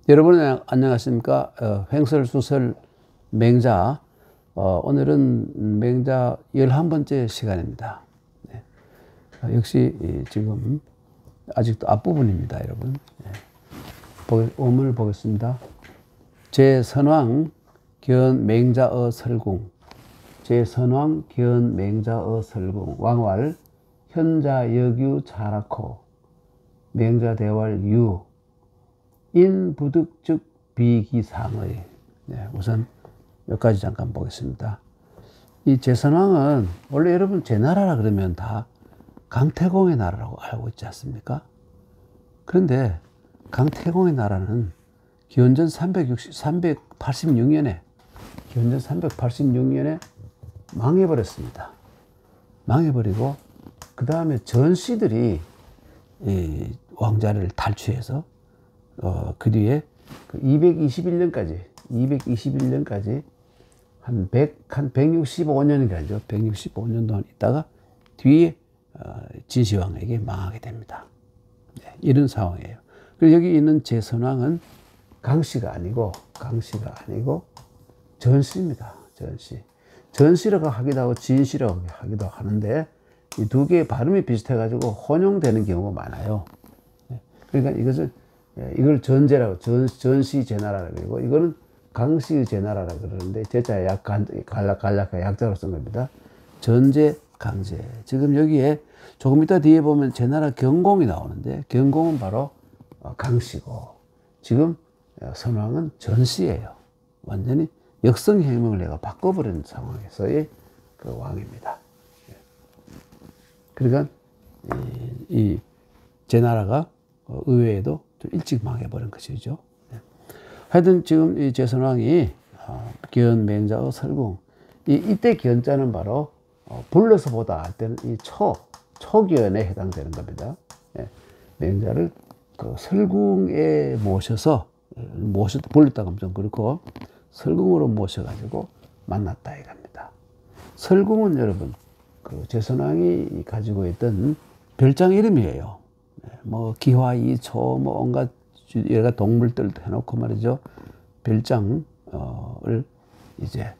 여러분 안녕하십니까? 횡설수설 맹자, 오늘은 맹자 11번째 시간입니다. 네. 역시 지금 아직도 앞부분입니다, 여러분. 네. 원문을 보겠습니다. 제선왕 견 맹자의 설궁, 제선왕 견 맹자의 설궁, 왕왈 현자 여규 자라코 맹자 대왈 유 인부득즉 비기상의. 네, 우선 여기까지 잠깐 보겠습니다. 이 제선왕은 원래 여러분 제나라라 그러면 다 강태공의 나라라고 알고 있지 않습니까? 그런데 강태공의 나라는 기원전 386년에 기원전 386년에 망해버렸습니다. 망해버리고 그 다음에 전씨들이 이 왕자를 탈취해서 그 뒤에 221년까지 한 165년인가죠. 165년 동안 있다가 뒤에 진시황에게 망하게 됩니다. 네, 이런 상황이에요. 그리고 여기 있는 제선왕은 강씨가 아니고 전씨입니다. 전씨라고 하기도 하고 진씨라고 하기도 하는데 이 두 개의 발음이 비슷해가지고 혼용되는 경우가 많아요. 그러니까 이걸 전제라고, 전시 제나라라고 그러고, 이거는 강씨 제나라라고 그러는데, 제자에 간략하게 약자로 쓴 겁니다. 전제, 강제. 지금 여기에 조금 이따 뒤에 보면 제나라 경공이 나오는데, 경공은 바로 강씨고, 지금 선왕은 전씨예요. 완전히 역성혁명을 내가 바꿔버린 상황에서의 그 왕입니다. 그러니까 이 제나라가 의외에도 좀 일찍 망해버린 것이죠. 하여튼 지금 이 제선왕이 견 맹자의 설궁, 이때 견자는 바로 불러서 보다 할 때는 이 초견에 해당되는 겁니다. 맹자를 그 설궁에 모셔서 불렀다고 하면 좀 그렇고 설궁으로 모셔가지고 만났다 이겁니다. 설궁은 여러분 그 제선왕이 가지고 있던 별장 이름이에요. 뭐 기화이초 뭐 온갖 여러 동물들도 해놓고 말이죠. 별장을 이제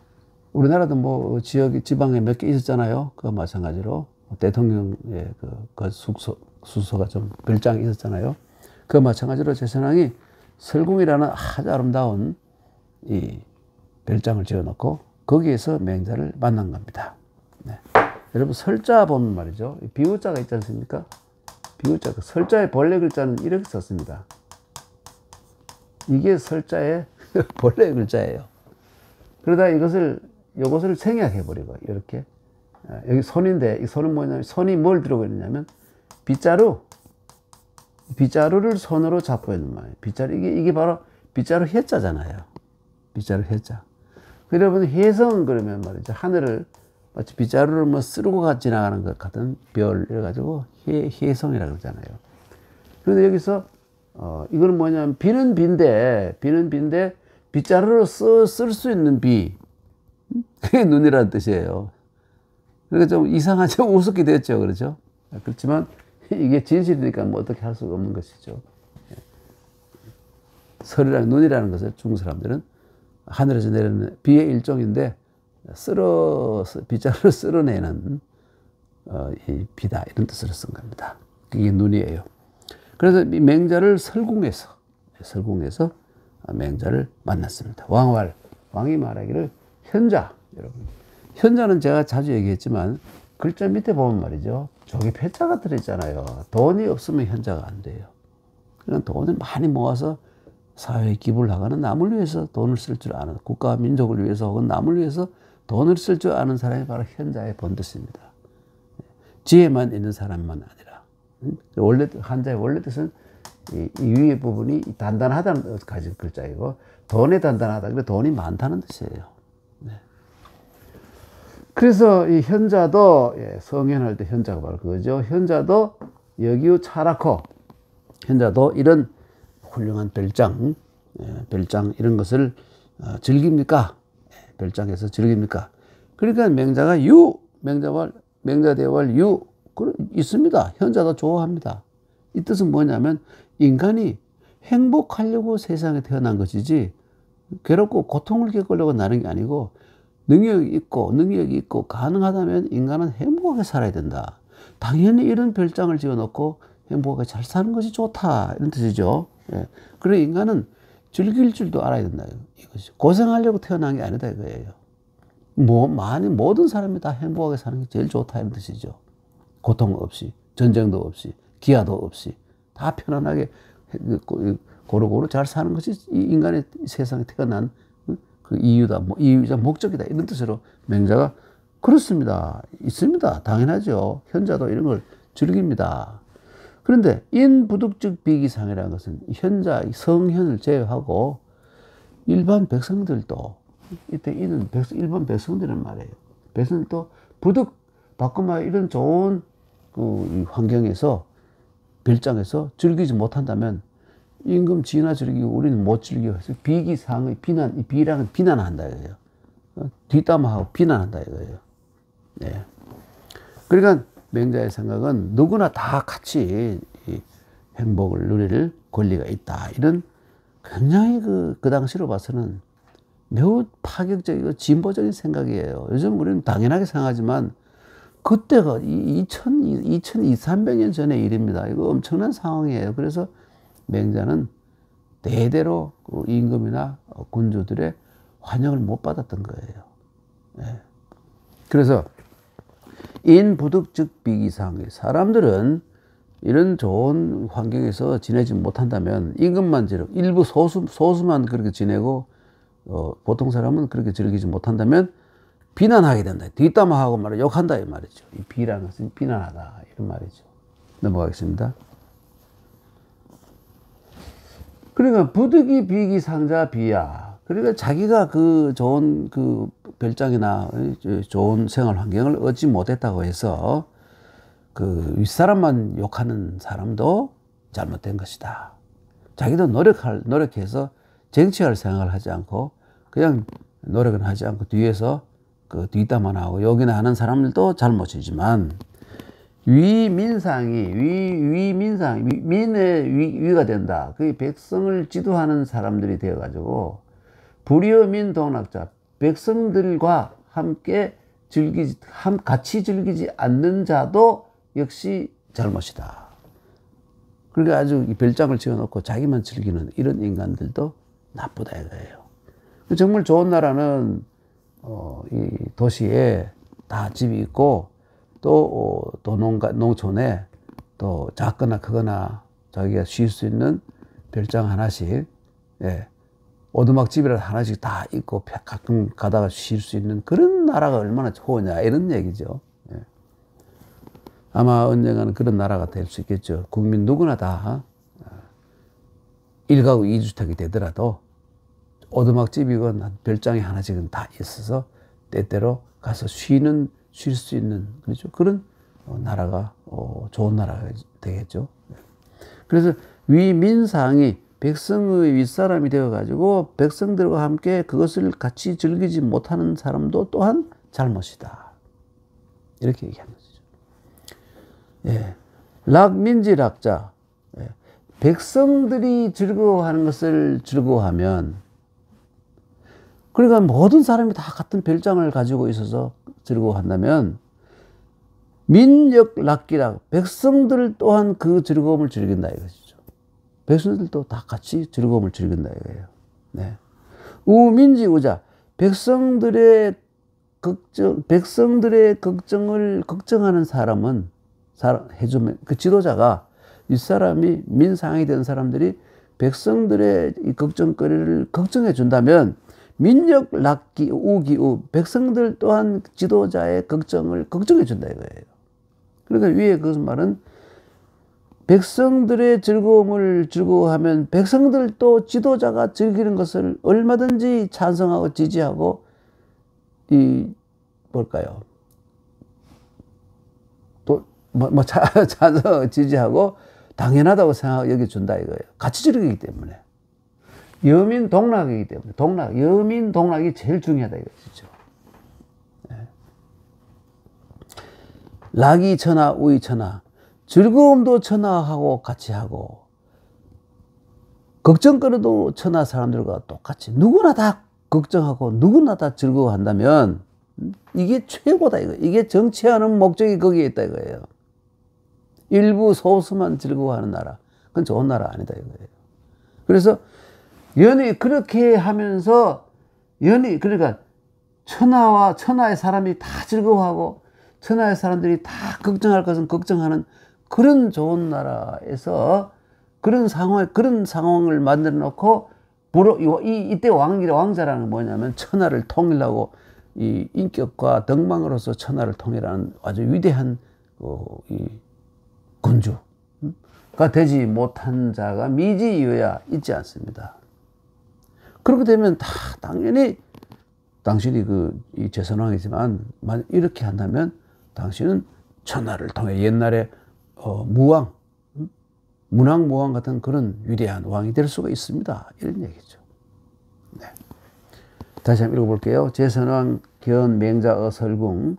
우리나라도 뭐 지방에 몇 개 있었잖아요. 그거 마찬가지로 대통령의 그 수소가 좀 별장이 있었잖아요. 그거 마찬가지로 제선왕이 설궁이라는 아주 아름다운 이 별장을 지어놓고 거기에서 맹자를 만난 겁니다. 네. 여러분 설자 보면 말이죠. 비우자가 있지 않습니까? 비우자, 설자의 본래 글자는 이렇게 썼습니다. 이게 설자의 본래 글자예요. 그러다 이것을 생략해버리고, 이렇게. 여기 손인데, 이 손은 뭐냐면, 손이 뭘 들고 있느냐면, 빗자루를 손으로 잡고 있는 말이에요. 빗자루, 이게 바로 빗자루 해자잖아요. 빗자루 해자. 여러분, 혜성 그러면 말이죠. 하늘을 마치 빗자루를 뭐 쓰르고 지나가는 것 같은 별, 이래가지고 혜성이라고 그러잖아요. 그런데 여기서, 이거는 뭐냐면, 비는 비인데, 빗자루로 쓸 수 있는 비. 그게 눈이라는 뜻이에요. 그러니까 좀 이상하죠? 우습게 됐죠. 그렇죠? 그렇지만, 이게 진실이니까 뭐 어떻게 할 수가 없는 것이죠. 눈이라는 것을 중국 사람들은 하늘에서 내리는 비의 일종인데, 빗자루를 쓸어내는 이 비다 이런 뜻으로 쓴 겁니다. 그게 눈이에요. 그래서 이 맹자를 설궁에서 맹자를 만났습니다. 왕이 말하기를 현자, 여러분. 현자는 제가 자주 얘기했지만 글자 밑에 보면 말이죠. 저기 패자가 들어있잖아요. 돈이 없으면 현자가 안 돼요. 그냥 돈을 많이 모아서 사회에 기부를 하거나 남을 위해서 돈을 쓸 줄 아는, 국가와 민족을 위해서 혹은 남을 위해서 돈을 쓸 줄 아는 사람이 바로 현자의 본뜻입니다. 지혜만 있는 사람만 아니라. 한자의 원래 뜻은 이 위의 부분이 단단하다는 뜻을 가진 글자이고, 돈에 단단하다. 그래 돈이 많다는 뜻이에요. 네. 그래서 이 현자도, 성현할 때 현자가 바로 그거죠. 현자도 여기우 차라코. 현자도 이런 훌륭한 별장 이런 것을 즐깁니까? 별장에서 즐깁니까? 그러니까 맹자가 맹자대왈 있습니다. 현자도 좋아합니다. 이 뜻은 뭐냐면 인간이 행복하려고 세상에 태어난 것이지 괴롭고 고통을 겪으려고 나는 게 아니고 능력이 있고 가능하다면 인간은 행복하게 살아야 된다. 당연히 이런 별장을 지어놓고 행복하게 잘 사는 것이 좋다. 이런 뜻이죠. 예. 그리고 인간은 즐길 줄도 알아야 된다. 이것이 고생하려고 태어난 게 아니다 이거예요. 모든 사람이 다 행복하게 사는 게 제일 좋다 이런 뜻이죠. 고통 없이, 전쟁도 없이, 기아도 없이 다 편안하게 고루고루 잘 사는 것이 인간의 세상에 태어난 그 이유이자 목적이다. 이런 뜻으로 맹자가 그렇습니다. 있습니다. 당연하죠. 현자도 이런 걸 즐깁니다. 그런데 인부득즉 비기상이라는 것은 현자, 성현을 제외하고 일반 백성들도 이때 이는 일반 백성들이란 말이에요. 백성들도 부득 바꾸마 이런 좋은 그 환경에서 별장에서 즐기지 못한다면 임금 지나 즐기고 우리는 못 즐겨. 비기상의 비랑은 비난한다 이거예요. 뒷담화하고 비난한다 이거예요. 네. 그러니까 맹자의 생각은 누구나 다 같이 행복을 누릴 권리가 있다. 이런 굉장히 그 당시로 봐서는 매우 파격적이고 진보적인 생각이에요. 요즘 우리는 당연하게 생각하지만 그때가 300년 전의 일입니다. 이거 엄청난 상황이에요. 그래서 맹자는 대대로 임금이나 군주들의 환영을 못 받았던 거예요. 네. 그래서 인부득즉 비기상, 사람들은 이런 좋은 환경에서 지내지 못한다면 임금만 일부 소수만 그렇게 지내고 보통 사람은 그렇게 즐기지 못한다면 비난하게 된다. 뒷담화하고 욕한다 이 말이죠. 이 비라는 것은 비난하다 이런 말이죠. 넘어가겠습니다. 그러니까 부득이 비기상자 비야. 그러니까 자기가 그 좋은 그 별장이나 좋은 생활 환경을 얻지 못했다고 해서 그 윗사람만 욕하는 사람도 잘못된 것이다. 자기도 노력해서 쟁취할 생각을 하지 않고 그냥 노력은 하지 않고 뒤에서 그 뒷담화 나오고 욕이나 하는 사람들도 잘못이지만 위민상이 민의 위가 된다. 그 백성을 지도하는 사람들이 되어가지고 불효민 동락자 백성들과 함께 같이 즐기지 않는 자도 역시 잘못이다. 그러니까 아주 별장을 지어놓고 자기만 즐기는 이런 인간들도 나쁘다 이거예요. 정말 좋은 나라는 이 도시에 다 집이 있고 또 농촌에 또 작거나 크거나 자기가 쉴 수 있는 별장 하나씩, 예, 오두막집이라도 하나씩 다 있고 가끔 가다가 쉴 수 있는 그런 나라가 얼마나 좋으냐 이런 얘기죠. 예. 아마 언젠가는 그런 나라가 될 수 있겠죠. 국민 누구나 다 1가구 2주택이 되더라도 오두막집이건 별장이 하나씩은 다 있어서 때때로 가서 쉴 수 있는 그렇죠. 그런 나라가 좋은 나라가 되겠죠. 그래서 위민상이 백성의 윗사람이 되어가지고 백성들과 함께 그것을 같이 즐기지 못하는 사람도 또한 잘못이다. 이렇게 얘기하는 것이죠. 예. 락민지락자. 예. 백성들이 즐거워하는 것을 즐거워하면 그러니까 모든 사람이 다 같은 별장을 가지고 있어서 즐거워한다면 민역락기락 백성들 또한 그 즐거움을 즐긴다 이것이죠. 백성들도 다 같이 즐거움을 즐긴다 이거예요. 네. 우민지우자 백성들의 걱정을 걱정하는 사람은 해주면 그 지도자가 이 사람이 민상이 된 사람들이 백성들의 이 걱정거리를 걱정해 준다면 민역락기 우기우 백성들 또한 지도자의 걱정을 걱정해 준다 이거예요. 그러니까 위에 그 말은 백성들의 즐거움을 즐거워하면 백성들도 지도자가 즐기는 것을 얼마든지 찬성하고 지지하고 찬성 지지하고 당연하다고 여겨준다 이거예요. 같이 즐기기 때문에. 여민 동락이기 때문에 여민 동락이 제일 중요하다 이것이죠. 네. 락이 천하 우이 천하 즐거움도 천하하고 같이 하고 걱정거리도 천하 사람들과 똑같이 누구나 다 걱정하고 누구나 다 즐거워한다면 이게 최고다 이거. 이게 정치하는 목적이 거기에 있다 이거예요. 일부 소수만 즐거워하는 나라, 그건 좋은 나라 아니다 이거예요. 그래서 그렇게 하면서 그러니까 천하의 사람이 다 즐거워하고 천하의 사람들이 다 걱정할 것은 걱정하는 그런 좋은 나라에서 그런 상황을 만들어 놓고 이때 왕자라는 건 뭐냐면 천하를 통일하고 이 인격과 덕망으로서 천하를 통일하는 아주 위대한 이 군주가 되지 못한 자가 미지이여야 있지 않습니다. 그렇게 되면 다 당연히 당신이 이 제선왕이지만 만약 이렇게 한다면 당신은 천하를 통해 옛날에 문왕무왕 같은 그런 위대한 왕이 될 수가 있습니다. 이런 얘기죠. 네. 다시 한번 읽어볼게요. 제선왕 견 맹자 어설궁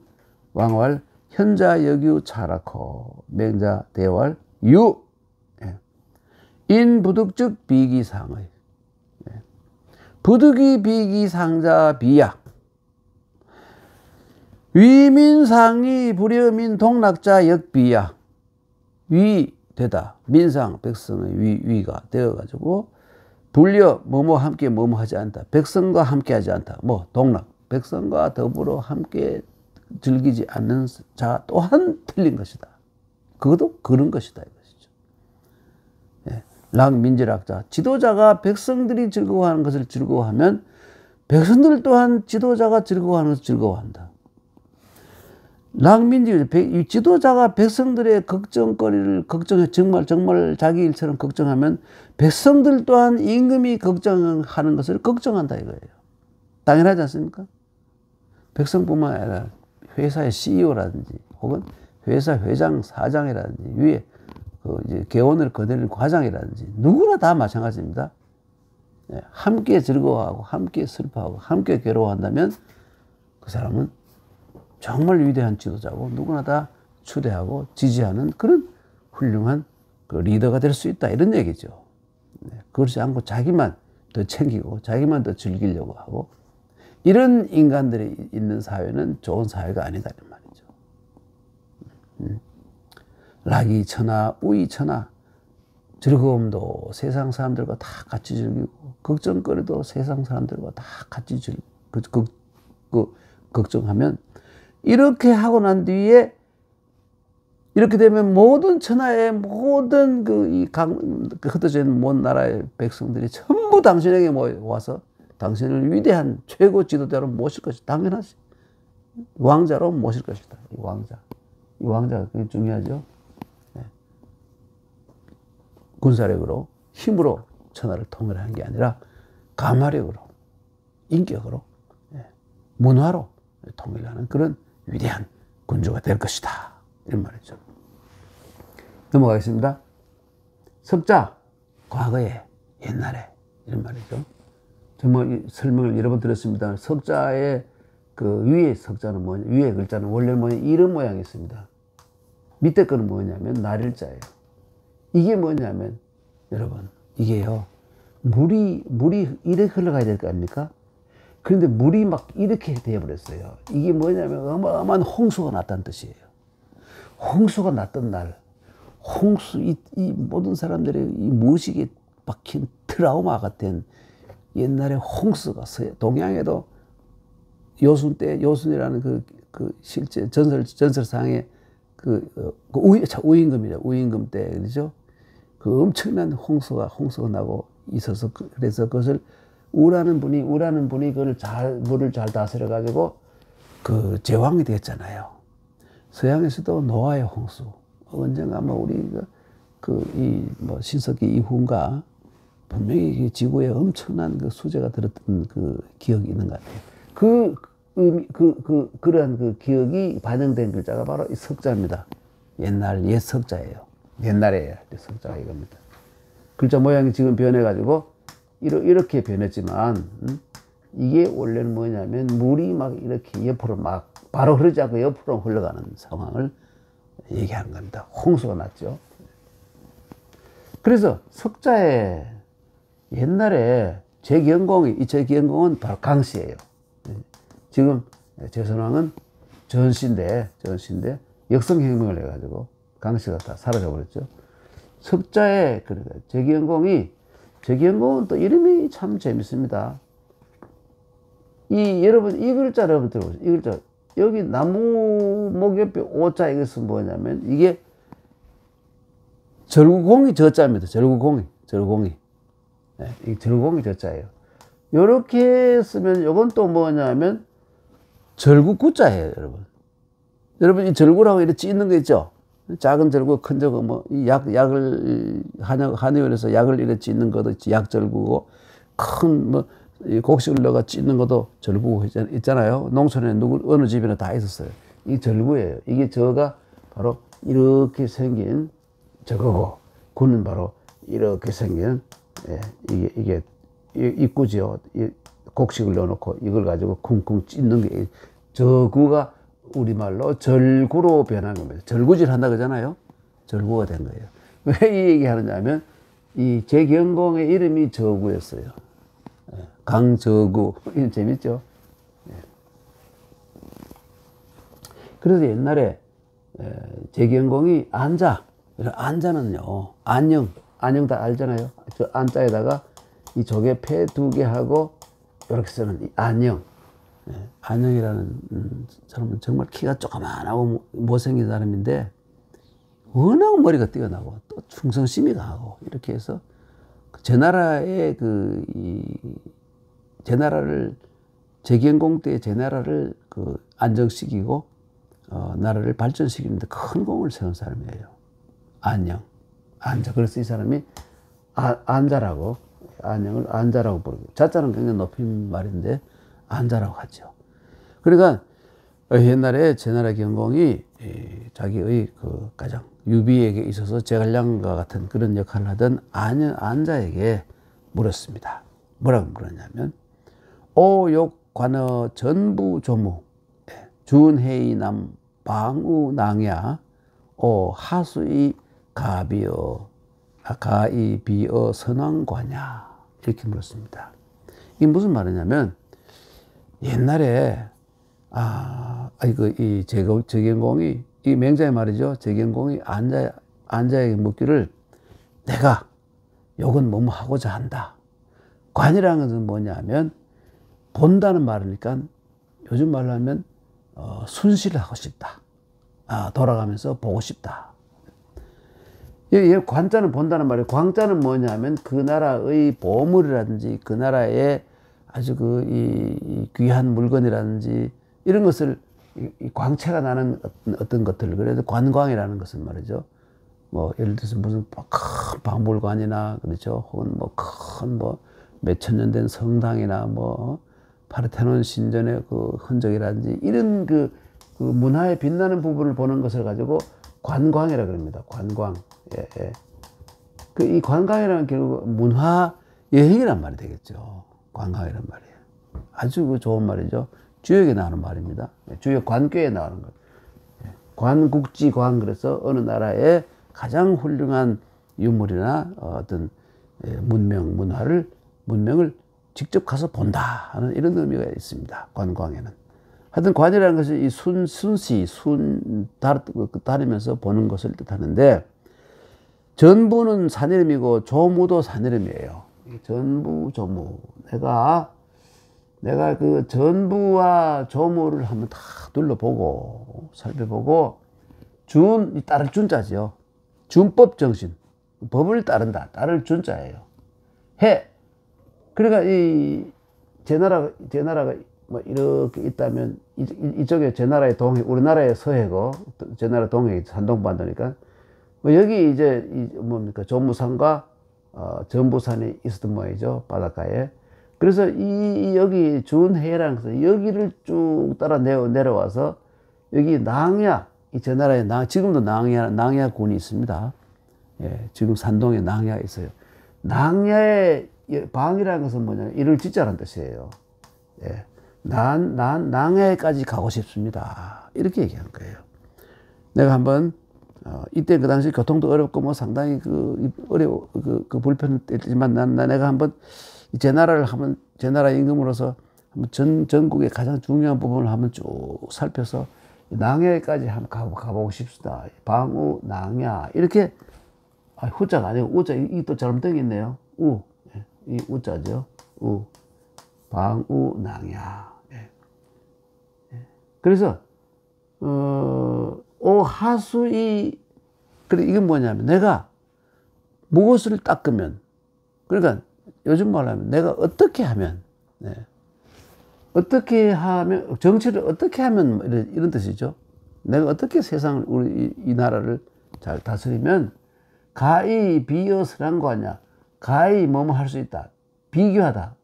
왕왈 현자 여규 차라코 맹자 대왈 유 인부득즉 비기상의 부득이 비기상자 비야 위민상이 불여민 동락자 역비야 위 되다 민상 백성의 위가 되어가지고 불려 뭐뭐 함께 뭐뭐 하지 않다 백성과 함께 하지 않다 뭐 동락 백성과 더불어 함께 즐기지 않는 자 또한 틀린 것이다. 그것도 그런 것이다 이것이죠. 예. 락민지락자 지도자가 백성들이 즐거워하는 것을 즐거워하면 백성들 또한 지도자가 즐거워하는 것을 즐거워한다. 락민지 지도자가 백성들의 걱정거리를 걱정해 정말 자기 일처럼 걱정하면 백성들 또한 임금이 걱정하는 것을 걱정한다 이거예요. 당연하지 않습니까? 백성뿐만 아니라 회사의 CEO라든지 혹은 회사 회장, 사장이라든지 위에 이제 개원을 거느리는 과장이라든지 누구나 다 마찬가지입니다. 함께 즐거워하고 함께 슬퍼하고 함께 괴로워한다면 그 사람은 정말 위대한 지도자고 누구나 다 추대하고 지지하는 그런 훌륭한 리더가 될 수 있다 이런 얘기죠. 그렇지 않고 자기만 더 챙기고 자기만 더 즐기려고 하고 이런 인간들이 있는 사회는 좋은 사회가 아니다 이런 말이죠. 락이 천하, 우이 천하 즐거움도 세상 사람들과 다 같이 즐기고 걱정거리도 세상 사람들과 다 같이 걱정하면 이렇게 하고 난 뒤에 이렇게 되면 모든 천하의 모든 흩어진 먼 나라의 백성들이 전부 당신에게 모여와서 당신을 위대한 최고 지도자로 모실 것이다. 당연하지. 왕자로 모실 것이다. 이 왕자가 굉장히 중요하죠. 네. 군사력으로 힘으로 천하를 통일하는 게 아니라 가마력으로 인격으로 문화로 통일하는 그런 위대한 군주가 될 것이다. 이런 말이죠. 넘어가겠습니다. 석자, 과거에, 옛날에 이런 말이죠. 정말 설명을 여러 번 드렸습니다. 석자의 위에 석자는 뭐냐, 위에 글자는 원래 이런 모양이 있습니다. 밑에 거는 뭐냐면 날일자예요. 이게 뭐냐면 여러분 이게요 물이 이렇게 흘러가야 될 거 아닙니까? 그런데 물이 막 이렇게 되어버렸어요. 이게 뭐냐면 어마어마한 홍수가 났다는 뜻이에요. 홍수가 났던 날, 이 모든 사람들의 이 무식에 박힌 트라우마 같은 옛날에 홍수가 동양에도 요순이라는 실제 전설상의 우임금이죠. 우임금 때, 그죠? 그 엄청난 홍수가 나고 있어서 그래서 그것을 우라는 분이 그걸 물을 잘 다스려 가지고 제왕이 됐잖아요. 서양에서도 노아의 홍수 언젠가 우리 신석기 이후인가 분명히 지구에 엄청난 수재가 들었던 기억이 있는 것 같아요. 그러한 기억이 반영된 글자가 바로 이 석자입니다. 옛 석자예요. 옛날에 석자가 이겁니다. 글자 모양이 지금 변해가지고 이렇게 변했지만 이게 원래는 뭐냐면 물이 막 이렇게 옆으로 막 바로 흐르지 않고 옆으로 흘러가는 상황을 얘기하는 겁니다. 홍수가 났죠. 그래서 석자에 옛날에 제기현공이, 이 제기현공은 바로 강씨예요. 지금 제선왕은 전씨인데 역성혁명을 해가지고 강씨가 다 사라져 버렸죠. 석자에, 그러니까 제기현공은 또 이름이 참 재밌습니다. 여러분, 이 글자 여러분 들어보세요. 이 글자. 여기 나무 목 옆에 오자, 이것은 뭐냐면, 이게 절구공이 저자입니다. 절구공이. 네, 이 절구공이 저자예요. 요렇게 쓰면, 요건 또 뭐냐면, 절구구자예요, 여러분. 여러분, 이 절구라고 이렇게 찢는 거 있죠? 작은 절구, 큰 절구, 뭐, 약을, 한의원에서 약을 이렇게 찢는 것도 약절구고, 큰, 뭐, 이 곡식을 넣어가 찢는 것도 절구 있잖아요. 농촌에 어느 집에나 다 있었어요. 이 절구예요. 이게 저가 바로 이렇게 생긴 저거고, 구는 바로 이렇게 생긴, 예, 이게 입구지요. 곡식을 넣어놓고 이걸 가지고 쿵쿵 찢는 게, 저구가 우리말로 절구로 변한 겁니다. 절구질 한다 그러잖아요. 절구가 된 거예요. 왜 이 얘기 하느냐면, 이 제경공의 이름이 저구였어요. 강저구. 이거 재밌죠? 그래서 옛날에 제경공이 안자는요, 안녕 다 알잖아요. 저 안자에다가 이 조개 폐 2개 하고 이렇게 쓰는 이 안녕. 안녕이라는 사람은 정말 키가 조그만하고 못생긴 사람인데 워낙 머리가 뛰어나고 또 충성심이 강하고, 이렇게 해서 제 나라의 제기현공 때 제 나라를 안정시키고 나라를 발전시키는데 큰 공을 세운 사람이에요. 안자. 그래서 이 사람이 안자라고, 안녕을 안자라고 부르고, 자자는 굉장히 높인 말인데 안자라고 하죠. 그러니까 옛날에 제나라 경공이 자기의 가장 유비에게 있어서 제갈량과 같은 그런 역할을 하던 안자에게 물었습니다. 뭐라고 물었냐면, 오욕관어 전부조무 준해이남 방우낭야 하수이 가비어 선왕과냐, 이렇게 물었습니다. 이게 무슨 말이냐면, 옛날에 이 제경공이, 이 맹자의 말이죠. 제경공이 안자에게 묻기를, 내가 욕은 뭐뭐 하고자 한다. 관이라는 것은 뭐냐면, 본다는 말이니까 요즘 말로 하면 순시를 하고 싶다. 돌아가면서 보고 싶다. 관자는 본다는 말이에요. 광자는 뭐냐면 그 나라의 보물이라든지 그 나라의 아주 이 귀한 물건이라든지 이런 것을 이 광채가 나는 어떤 것들, 그래서 관광이라는 것은 말이죠. 뭐 예를 들어서 무슨 큰 박물관이나, 그렇죠. 혹은 뭐 큰 몇천 년 된 성당이나 파르테논 신전의 그 흔적이라든지 이런 그 문화에 빛나는 부분을 보는 것을 가지고 관광이라 그럽니다. 관광. 예. 이 관광이라는 결국 문화 여행이란 말이 되겠죠. 관광이란 말이에요. 아주 좋은 말이죠. 주역에 나오는 말입니다. 주역 관궤에 나오는 것. 관국지관, 그래서 어느 나라의 가장 훌륭한 유물이나 어떤 문명을 직접 가서 본다 하는 이런 의미가 있습니다. 관광에는. 하여튼 관이라는 것이 이 순시, 다니면서 보는 것을 뜻하는데, 전부는 산이름이고 조무도 산이름이에요. 전부, 조무. 내가 그 전부와 조무를 한번 다 둘러보고, 살펴보고, 따를 준자지요. 준법 정신. 법을 따른다. 따를 준자예요. 그러니까 제 나라가 이렇게 있다면, 이쪽에 제 나라의 동해, 우리나라의 서해고, 제 나라 동해, 산동반도니까, 여기 이제, 뭡니까, 조무산과, 전부산이 있었던 모양이죠. 바닷가에. 그래서 여기 준해라는 것은 여기를 쭉 따라 내려와서, 여기 낭야, 제 나라에 지금도 낭야군이 있습니다. 예, 지금 산동에 낭야가 있어요. 낭야의 방이라는 것은 뭐냐면, 이를 짓자라는 뜻이에요. 예. 낭야까지 가고 싶습니다. 이렇게 얘기한 거예요. 내가 한번 이때 그 당시 교통도 어렵고 뭐 상당히 불편했지만 내가 한번 제 나라를 한번 제 나라 임금으로서 한번 전국의 가장 중요한 부분을 한번 쭉 살펴서 낭야까지 한번 가보고 싶습니다. 방우 낭야 이렇게 후자가 아니고 우자 이 또 잘못된 게 있네요. 이 우자죠. 방우 낭야. 그래서 하수이 그래 이건 뭐냐면 내가 무엇을 닦으면 그러니까 요즘 말로 하면 내가 어떻게 하면 어떻게 하면 정치를 어떻게 하면 이런 뜻이죠. 내가 어떻게 세상을 우리 이 나라를 잘 다스리면 가히 비어스란 거 아니야. 가히 뭐뭐 할 수 있다. 비교하다.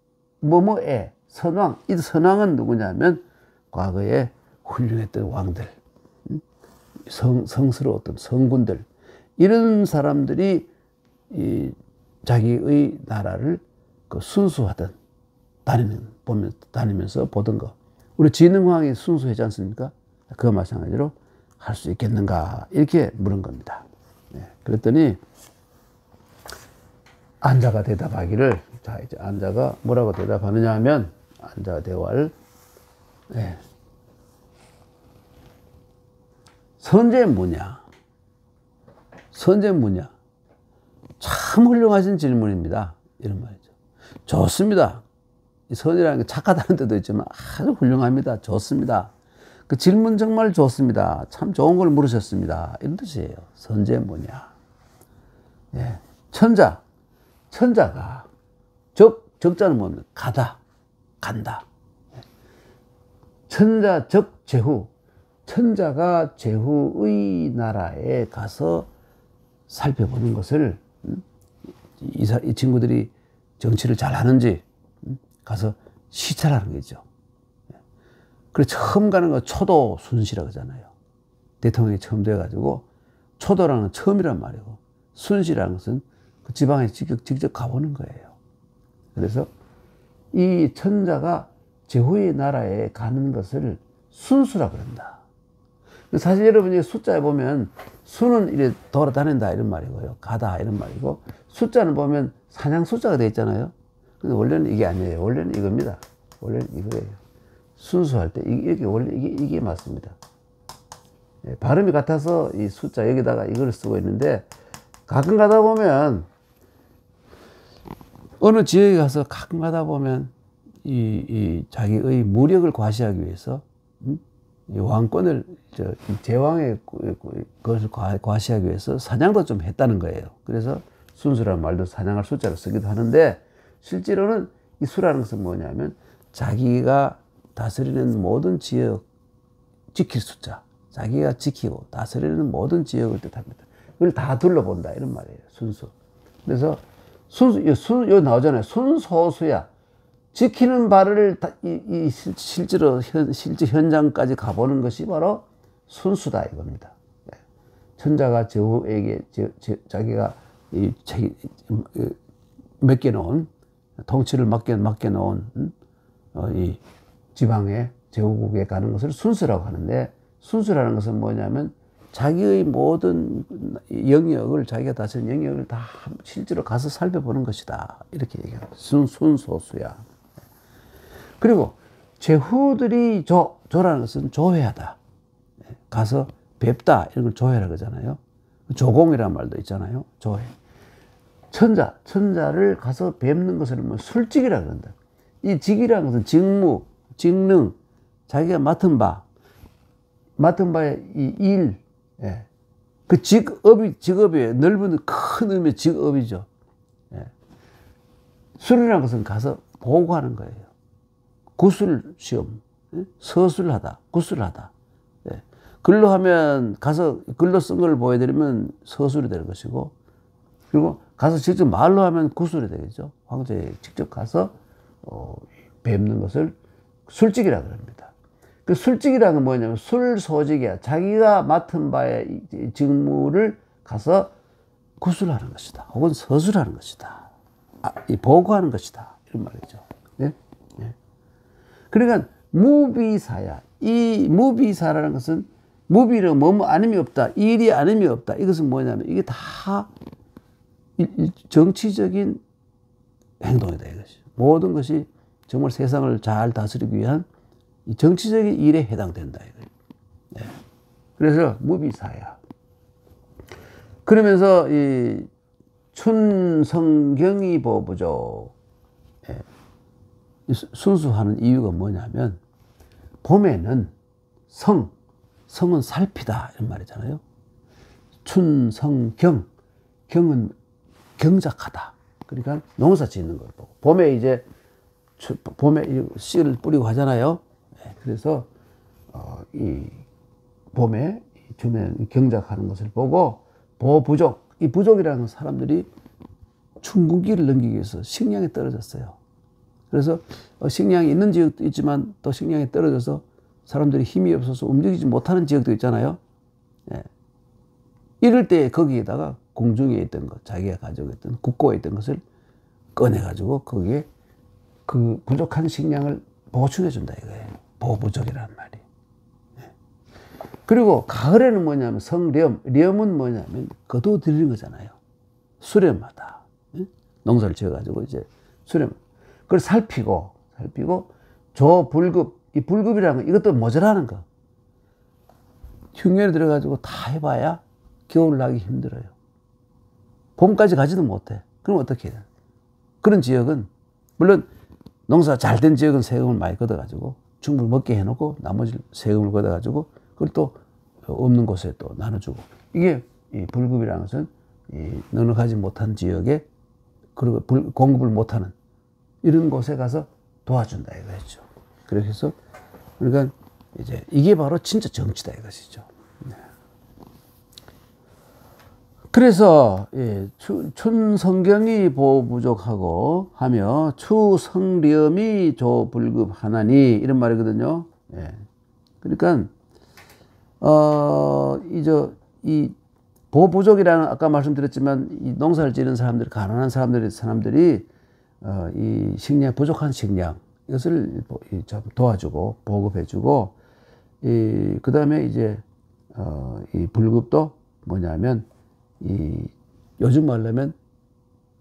뭐뭐에 선왕. 이 선왕은 누구냐면 과거에 훌륭했던 왕들, 성스러웠던 성군들 이런 사람들이 자기의 나라를 순수하던 다니면서 보던 거. 우리 진흥왕이 순수하지 않습니까? 그와 마찬가지로 할 수 있겠는가 이렇게 물은 겁니다. 그랬더니 안자가 대답하기를 자 이제 안자가 뭐라고 대답하느냐 하면 안자가 대화를 선제 뭐냐? 선제 뭐냐? 참 훌륭하신 질문입니다. 이런 말이죠. 좋습니다. 선이라는 게 착하다는 뜻도 있지만 아주 훌륭합니다. 좋습니다. 그 질문 정말 좋습니다. 참 좋은 걸 물으셨습니다. 이런 뜻이에요. 선제 뭐냐? 천자가 적자는 뭐냐면 간다. 천자 제후. 천자가 제후의 나라에 가서 살펴보는 것을 이 친구들이 정치를 잘하는지 가서 시찰하는 거죠. 그래서 처음 가는 거 초도 순시라고 하잖아요. 대통령이 처음 돼가지고 초도라는 건 처음이란 말이고 순시라는 것은 그 지방에 직접 가보는 거예요. 그래서 이 천자가 제후의 나라에 가는 것을 순수라고 그런다. 사실 여러분이 숫자에 보면 수는 이래 돌아다닌다 이런 말이고요. 가다 이런 말이고 숫자는 보면 사냥 숫자가 되어 있잖아요. 근데 원래는 이게 아니에요. 원래는 이겁니다. 원래는 이거예요. 순수할 때 이게 원래 이게 맞습니다. 발음이 같아서 이 숫자 여기다가 이걸 쓰고 있는데 가끔 가다 보면 어느 지역에 가서 가끔 가다 보면 이 자기의 무력을 과시하기 위해서 왕권을 제왕의 것을 과시하기 위해서 사냥도 좀 했다는 거예요. 그래서 순수라는 말도 사냥할 숫자로 쓰기도 하는데 실제로는 이 수라는 것은 뭐냐면 자기가 다스리는 모든 지역 지킬 숫자, 자기가 지키고 다스리는 모든 지역을 뜻합니다. 그걸 다 둘러본다 이런 말이에요. 순수. 그래서 여기 나오잖아요. 순소수야. 지키는 바를 실제 현장까지 가보는 것이 바로 순수다 이겁니다. 천자가 제후에게 자기가 맡겨놓은 통치를 맡겨놓은 이 지방의 제후국에 가는 것을 순수라고 하는데 순수라는 것은 뭐냐면 자기의 모든 영역을 자기가 다스린 영역을 다 실제로 가서 살펴보는 것이다 이렇게 얘기합니다. 순소수야. 그리고 제후들이 조라는 것은 조회하다. 가서 뵙다 이런 걸 조회라고 하잖아요. 조공이라는 말도 있잖아요. 조회. 천자를 가서 뵙는 것을 뭐 술직이라고 한다. 이 직이라는 것은 직무, 직능, 자기가 맡은 바의 이 일, 그 직업이에요. 넓은 큰 의미의 직업이죠. 술이라는 것은 가서 보고하는 거예요. 구술 시험, 서술하다, 구술하다. 글로 하면 가서 글로 쓴 걸 보여드리면 서술이 되는 것이고, 그리고 가서 직접 말로 하면 구술이 되겠죠. 황제에 직접 가서 뵙는 것을 술직이라고 합니다. 그 술직이라는 건 뭐냐면 술소직이야. 자기가 맡은 바의 직무를 가서 구술하는 것이다. 혹은 서술하는 것이다. 보고하는 것이다. 이런 말이죠. 네? 네. 그러니까 무비사야. 이 무비사라는 것은 무비는 뭐뭐 아님이 없다. 일이 아님이 없다. 이것은 뭐냐면 이게 다 정치적인 행동이다 이것이. 모든 것이 정말 세상을 잘 다스리기 위한 정치적인 일에 해당된다 이거예요. 네. 그래서 무비사야. 그러면서 이 춘성경이 보부족 예. 순수하는 이유가 뭐냐면 봄에는 성은 살피다 이런 말이잖아요. 춘성경, 경은 경작하다. 그러니까 농사 짓는 걸 보고 봄에 이제 씨를 뿌리고 하잖아요. 그래서 이 봄에 주변 경작하는 것을 보고 보부족, 이 부족이라는 사람들이 춘궁기를 넘기기 위해서 식량이 떨어졌어요. 그래서 식량이 있는 지역도 있지만 또 식량이 떨어져서 사람들이 힘이 없어서 움직이지 못하는 지역도 있잖아요. 예. 이럴 때 거기에다가 공중에 있던 것, 자기가 가지고 있던 국고에 있던 것을 꺼내가지고 거기에 그 부족한 식량을 보충해 준다 이거예요. 보부족이라는 말이. 예. 그리고 가을에는 뭐냐면 성렴, 렴은 뭐냐면 거두어들이는 거잖아요. 수렴하다. 예? 농사를 지어가지고 이제 수렴. 그걸 살피고 조불급, 이 불급이라는 거 이것도 모자라는 거. 흉년에 들어가지고 다 해봐야 겨울 나기 힘들어요. 봄까지 가지도 못해. 그럼 어떻게 해요? 그런 지역은 물론 농사 잘 된 지역은 세금을 많이 걷어가지고 충분히 먹게 해놓고 나머지 세금을 걷어가지고 그걸 또 없는 곳에 또 나눠주고 이게 이 불급이라는 것은 이 넉넉하지 못한 지역에 그리고 공급을 못하는 이런 곳에 가서 도와준다 이거였죠. 그래서 그러니까 이제 이게 바로 진짜 정치다 이것이죠. 네. 그래서 예, 춘성경이 보부족하고 하며 추성렴이 조불급하나니 이런 말이거든요. 예. 그러니까 이 보부족이라는 아까 말씀드렸지만 이 농사를 지는 사람들, 가난한 사람들이 이 식량 부족한 식량 이것을 도와주고 보급해주고 그 다음에 이제 이 불급도 뭐냐면 이 요즘 말하면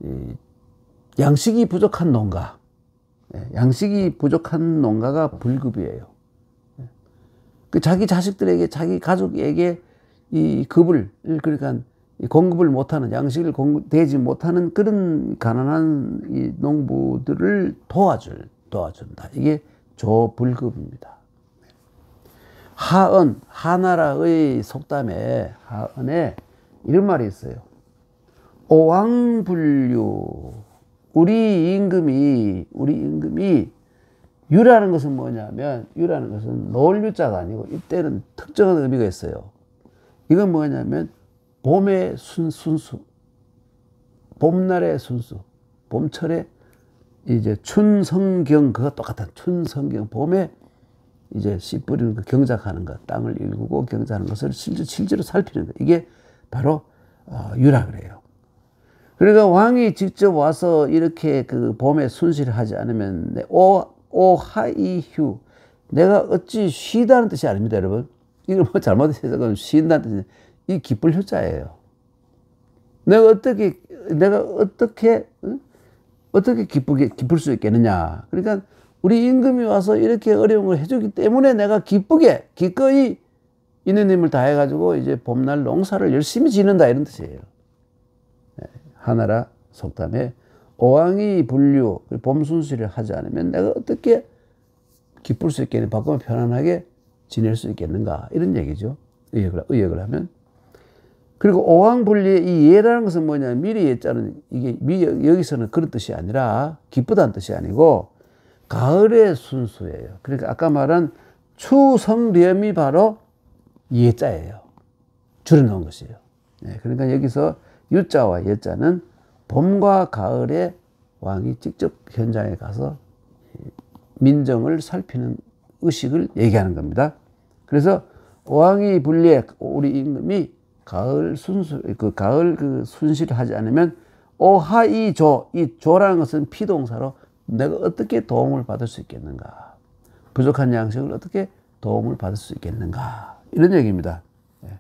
이 양식이 부족한 농가, 양식이 부족한 농가가 불급이에요. 그 자기 자식들에게 자기 가족에게 이 급을 그러니까 공급을 못하는 양식을 되지 못하는 그런 가난한 이 농부들을 도와준다. 이게 조불급입니다. 하은 하나라의 속담에 하은에 이런 말이 있어요. 오왕불류 우리 임금이 유라는 것은 뭐냐면 유라는 것은 노을유자가 아니고 이때는 특정한 의미가 있어요. 이건 뭐냐면 봄의 순수, 봄날의 순수, 봄철에 이제 춘성경 그거 똑같은 춘성경 봄에 이제 씨 뿌리는 거 경작하는 것, 땅을 일구고 경작하는 것을 실제로 살피는 것 이게 바로 유라 그래요. 그러니까 왕이 직접 와서 이렇게 그 봄에 순시를 하지 않으면 오하이휴 내가 어찌 쉬다는 뜻이 아닙니다, 여러분. 이걸 뭐 잘못 해석하면 쉰다는 뜻이 이 기쁠 효자예요. 내가 어떻게 기쁠 수 있겠느냐. 그러니까 우리 임금이 와서 이렇게 어려운 걸 해주기 때문에 내가 기꺼이 있는 힘을 다해가지고 이제 봄날 농사를 열심히 지는다 이런 뜻이에요. 하나라 속담에 오왕이 불류 봄순시를 하지 않으면 내가 어떻게 기쁠 수 있겠느냐. 바꾸면 편안하게 지낼 수 있겠는가 이런 얘기죠. 의역을 하면. 그리고 오왕불리의 이 예라는 것은 뭐냐면 미리 예자는 이게 여기서는 그런 뜻이 아니라 기쁘다는 뜻이 아니고 가을의 순수예요. 그러니까 아까 말한 추성렴이 바로 예자예요. 줄여놓은 것이에요. 그러니까 여기서 유자와 예자는 봄과 가을에 왕이 직접 현장에 가서 민정을 살피는 의식을 얘기하는 겁니다. 그래서 왕이 불리에 우리 임금이 가을 순시를 하지 않으면 오하이조 이 조라는 것은 피동사로 내가 어떻게 도움을 받을 수 있겠는가 부족한 양식을 어떻게 도움을 받을 수 있겠는가 이런 얘기입니다. 예.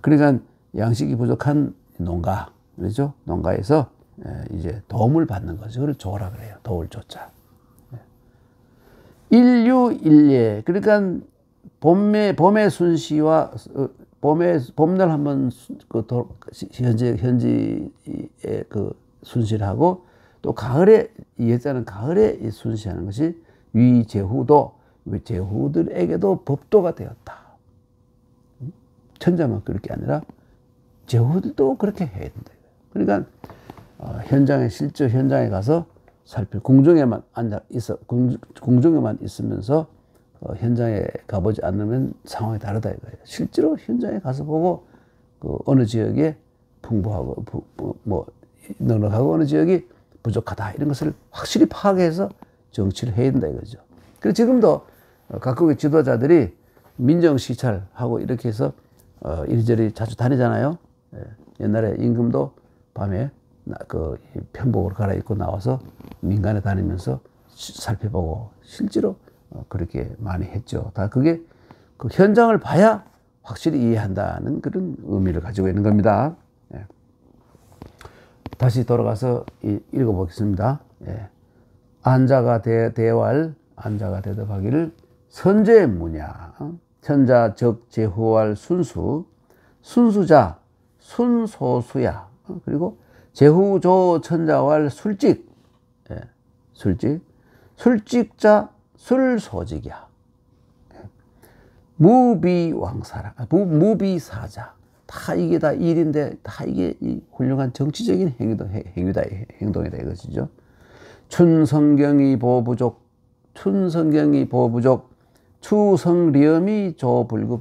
그러니까 양식이 부족한 농가, 그렇죠? 농가에서 이제 도움을 받는 거죠. 그걸 조라 그래요. 도울 조자. 일류일예. 그러니까 봄의 순시와 봄날 한번 현지의 그 순시를 하고 또 가을에 예자는 가을에 순시하는 것이 위제후도 제후들에게도 법도가 되었다. 천자만 그렇게 아니라 제후들도 그렇게 해야 된다. 그러니까 실제 현장에 가서 궁중에만 궁중에만 있으면서 현장에 가보지 않으면 상황이 다르다 이거예요. 실제로 현장에 가서 보고 어느 지역에 풍부하고 넉넉하고 어느 지역이 부족하다 이런 것을 확실히 파악해서 정치를 해야 된다 이거죠. 그래서 지금도 각국의 지도자들이 민정 시찰하고 이렇게 해서 이리저리 자주 다니잖아요. 옛날에 임금도 밤에 편복으로 갈아입고 나와서 민간에 다니면서 살펴보고 실제로 그렇게 많이 했죠. 다 그게 그 현장을 봐야 확실히 이해한다는 그런 의미를 가지고 있는 겁니다. 다시 돌아가서 읽어보겠습니다. 안자가 대왈 안자가 대답하기를 선제무냐 천자 적 제후왈 순수자 순소수야. 그리고 제후조 천자왈 술직자 술소직이야. 무비사자. 다 이게 다 일인데 다 이게 훌륭한 정치적인 행동이다 이것이죠. 춘성경이 보부족 추성렴이 조불급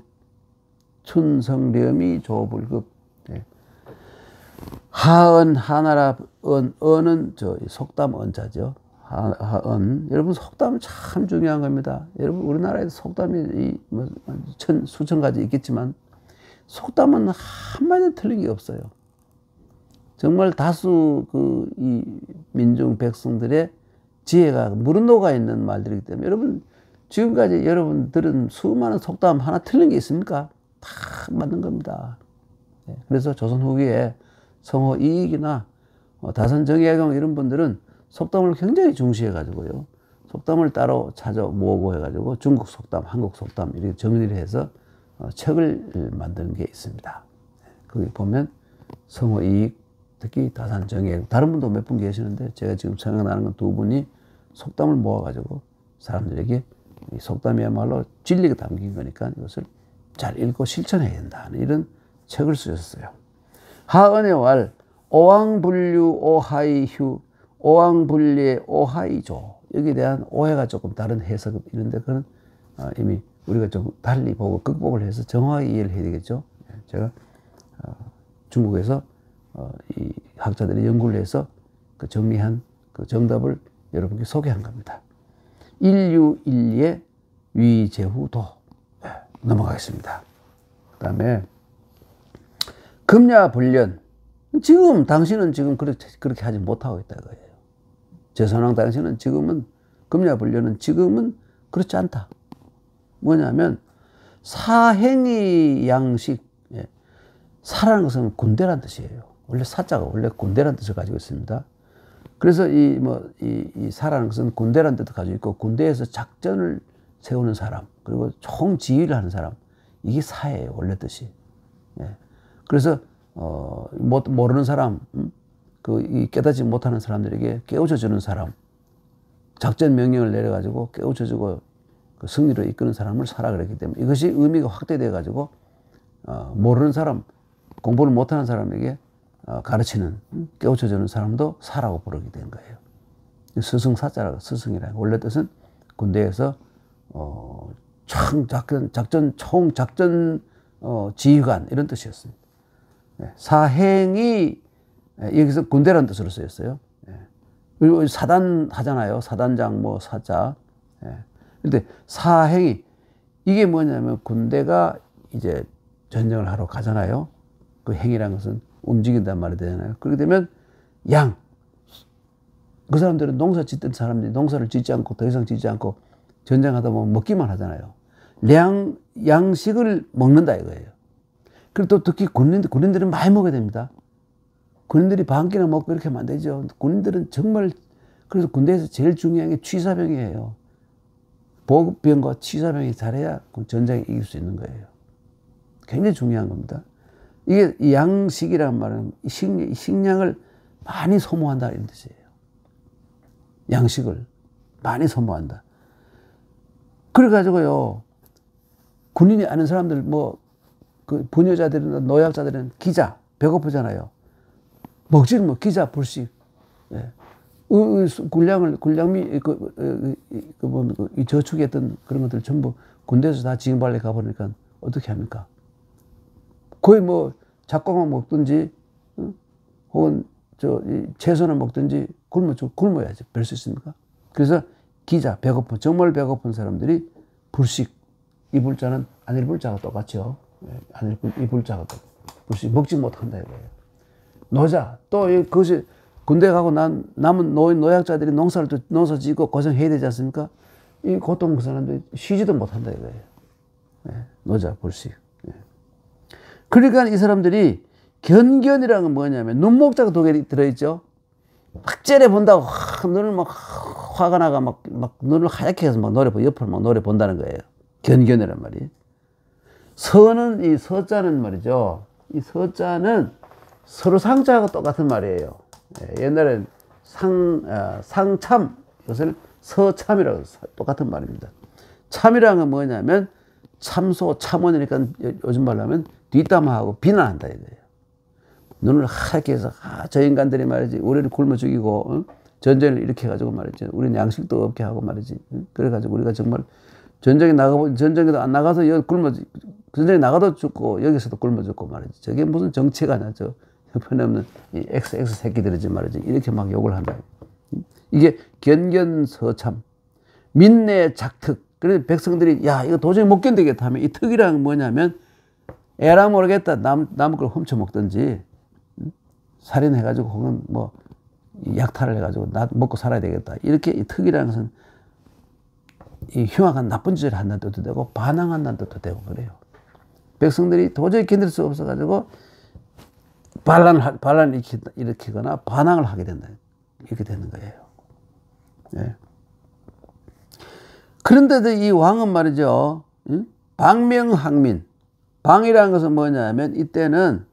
하은 하나라 은은 속담 언자죠. 하은 여러분 속담은 참 중요한 겁니다. 여러분 우리나라에도 속담이 수천 가지 있겠지만 속담은 한마디 틀린 게 없어요. 정말 다수 이 민중 백성들의 지혜가 무르녹아 있는 말들이기 때문에 여러분 지금까지 여러분 들은 수많은 속담 하나 틀린 게 있습니까? 다 맞는 겁니다. 그래서 조선 후기에 성호 이익이나 다산 정약용 이런 분들은 속담을 굉장히 중시해가지고요. 속담을 따로 찾아 모으고 해가지고 중국 속담, 한국 속담 이렇게 정리를 해서 책을 만드는 게 있습니다. 거기 보면 성호 이익, 특히 다산 정약용 다른 분도 몇 분 계시는데 제가 지금 생각나는 건 두 분이 속담을 모아가지고 사람들에게 이 속담이야말로 진리가 담긴 거니까 이것을 잘 읽고 실천해야 된다는 이런 책을 쓰셨어요. 하은의 왈 오왕불류 오하이휴 오왕불리의 오하이조 여기에 대한 오해가 조금 다른 해석 이런데 그건 이미 우리가 좀 달리 보고 극복을 해서 정확하게 이해를 해야 되겠죠. 제가 중국에서 이 학자들이 연구를 해서 그 정리한 그 정답을 여러분께 소개한 겁니다. 일류일예 위제후도 넘어가겠습니다. 그 다음에 금야불련 당신은 지금 그렇게 하지 못하고 있다 거예요. 제선왕 당신은 금야불련은 지금은 그렇지 않다. 뭐냐면 사행위 양식 사라는 것은 군대란 뜻이에요. 원래 사자가 원래 군대란 뜻을 가지고 있습니다. 그래서 이 사라는 것은 군대란 뜻을 가지고 있고 군대에서 작전을 세우는 사람 그리고 총지휘를 하는 사람 이게 사예요. 원래 뜻이. 그래서 모르는 사람 깨닫지 못하는 사람들에게 깨우쳐주는 사람 작전 명령을 내려가지고 깨우쳐주고 그 승리로 이끄는 사람을 사라 그랬기 때문에 이것이 의미가 확대돼 가지고 모르는 사람 공부를 못하는 사람에게 가르치는 깨우쳐주는 사람도 사라고 부르게 된 거예요. 스승사자라고 스승이라고 원래 뜻은 군대에서 작전 지휘관 이런 뜻이었습니다. 사행이 여기서 군대라는 뜻으로 쓰였어요. 그리고 사단 하잖아요. 사단장 사자. 그런데 사행이 이게 뭐냐면 군대가 이제 전쟁을 하러 가잖아요. 그 행이라는 것은 움직인단 말이 되잖아요. 그렇게 되면 그 사람들은 농사 짓던 사람들이 농사를 짓지 않고 더 이상 짓지 않고 전쟁하다 보면 먹기만 하잖아요. 양식을 먹는다 이거예요. 그리고 또 특히 군인들은 많이 먹어야 됩니다. 군인들이 반 끼나 먹고 이렇게 하면 안 되죠. 군인들은 정말, 그래서 군대에서 제일 중요한 게 취사병이에요. 보급병과 취사병이 잘해야 전쟁에 이길 수 있는 거예요. 굉장히 중요한 겁니다. 이게 양식이란 말은 식량을 많이 소모한다 이런 뜻이에요. 양식을 많이 소모한다. 그래가지고요, 군인이 아는 사람들, 그 부녀자들이나 노약자들은 기자, 배고프잖아요. 먹지는 기자, 불식. 예. 군량미, 저축했던 그런 것들 전부 군대에서 다 징발에 가버리니까 어떻게 합니까? 거의 잡곡만 먹든지, 혹은 채소를 먹든지 굶어야지. 별 수 있습니까? 그래서 기자, 배고픈, 정말 배고픈 사람들이 불식, 입을 자는 안 입을 자가 똑같죠. 안 입을 자가 불식, 먹지 못한다 이거예요. 노자, 또 그것이 군대 가고 남은 노약자들이 농사 짓고 고생해야 되지 않습니까? 이 고통 그 사람들이 쉬지도 못한다 이거예요. 노자, 불식. 그러니까 이 사람들이 견견이라는 건 뭐냐면 눈목자가 두 개 들어있죠. 막 째려본다고 눈을 막 화가 나가 막 눈을 하얗게 해서 옆으로 막 노래 본다는 거예요. 견견이란 말이. 서는 이 서자는 말이죠. 이 서자는 서로 상자하고 똑같은 말이에요. 옛날엔 상참, 요새는 서참이라고 똑같은 말입니다. 참이라는 건 뭐냐면 참소, 참원이니까 요즘 말로 하면 뒷담화하고 비난한다 이거예요. 눈을 하얗게 해서 저 인간들이 말이지 우리를 굶어 죽이고 전쟁을 이렇게 해가지고 말이지 우리는 양식도 없게 하고 말이지. 그래가지고 우리가 정말 전쟁에도 안 나가서 전쟁에 나가도 죽고 여기서도 굶어 죽고 말이지. 저게 무슨 정치가 아니야. 저 형편없는 이 XX 새끼들이지 말이지. 이렇게 막 욕을 한다. 이게 견견서참, 민내 작특. 그래서 백성들이 야 이거 도저히 못 견디겠다 하면 이 특이란 건 뭐냐면 에라 모르겠다 남의 걸 훔쳐 먹든지 살인해가지고 혹은 약탈을 해가지고 나 먹고 살아야 되겠다. 이렇게 이 특이라는 것은 이 흉악한 나쁜 짓을 한다는 뜻도 되고 반항한다는 뜻도 되고 그래요. 백성들이 도저히 견딜 수 없어가지고 반란을 일으키거나 반항을 하게 된다. 이렇게 되는 거예요. 네. 그런데도 이 왕은 말이죠. 방명항민. 방이라는 것은 뭐냐면 이때는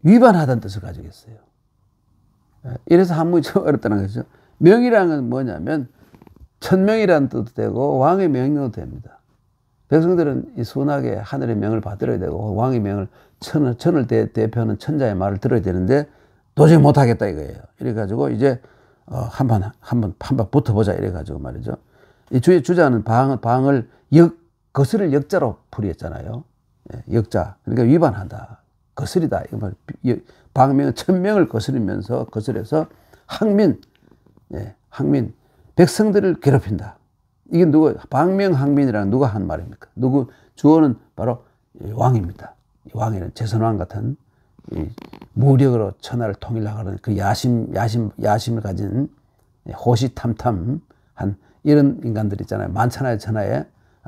위반하다는 뜻을 가지고 있어요. 이래서 한문이 좀 어렵다는 거죠. 명이라는 건 뭐냐면 천명이라는 뜻도 되고 왕의 명령도 됩니다. 백성들은 이 순하게 하늘의 명을 받들어야 되고 왕의 명을 천을 대표하는 천자의 말을 들어야 되는데 도저히 못하겠다 이거예요. 이래가지고 이제 한번 붙어보자 이래가지고 말이죠. 이 주자는 방을 거스를 역자로 풀이했잖아요. 역자. 그러니까 위반한다. 거스리다. 방명은 천명을 거스려서 항민, 항민, 백성들을 괴롭힌다. 이게 방명항민이라는 누가 한 말입니까? 주어는 바로 왕입니다. 왕에는 제선왕 같은 무력으로 천하를 통일하려는 그 야심을 가진 호시탐탐한 이런 인간들 있잖아요. 만천하에 천하에.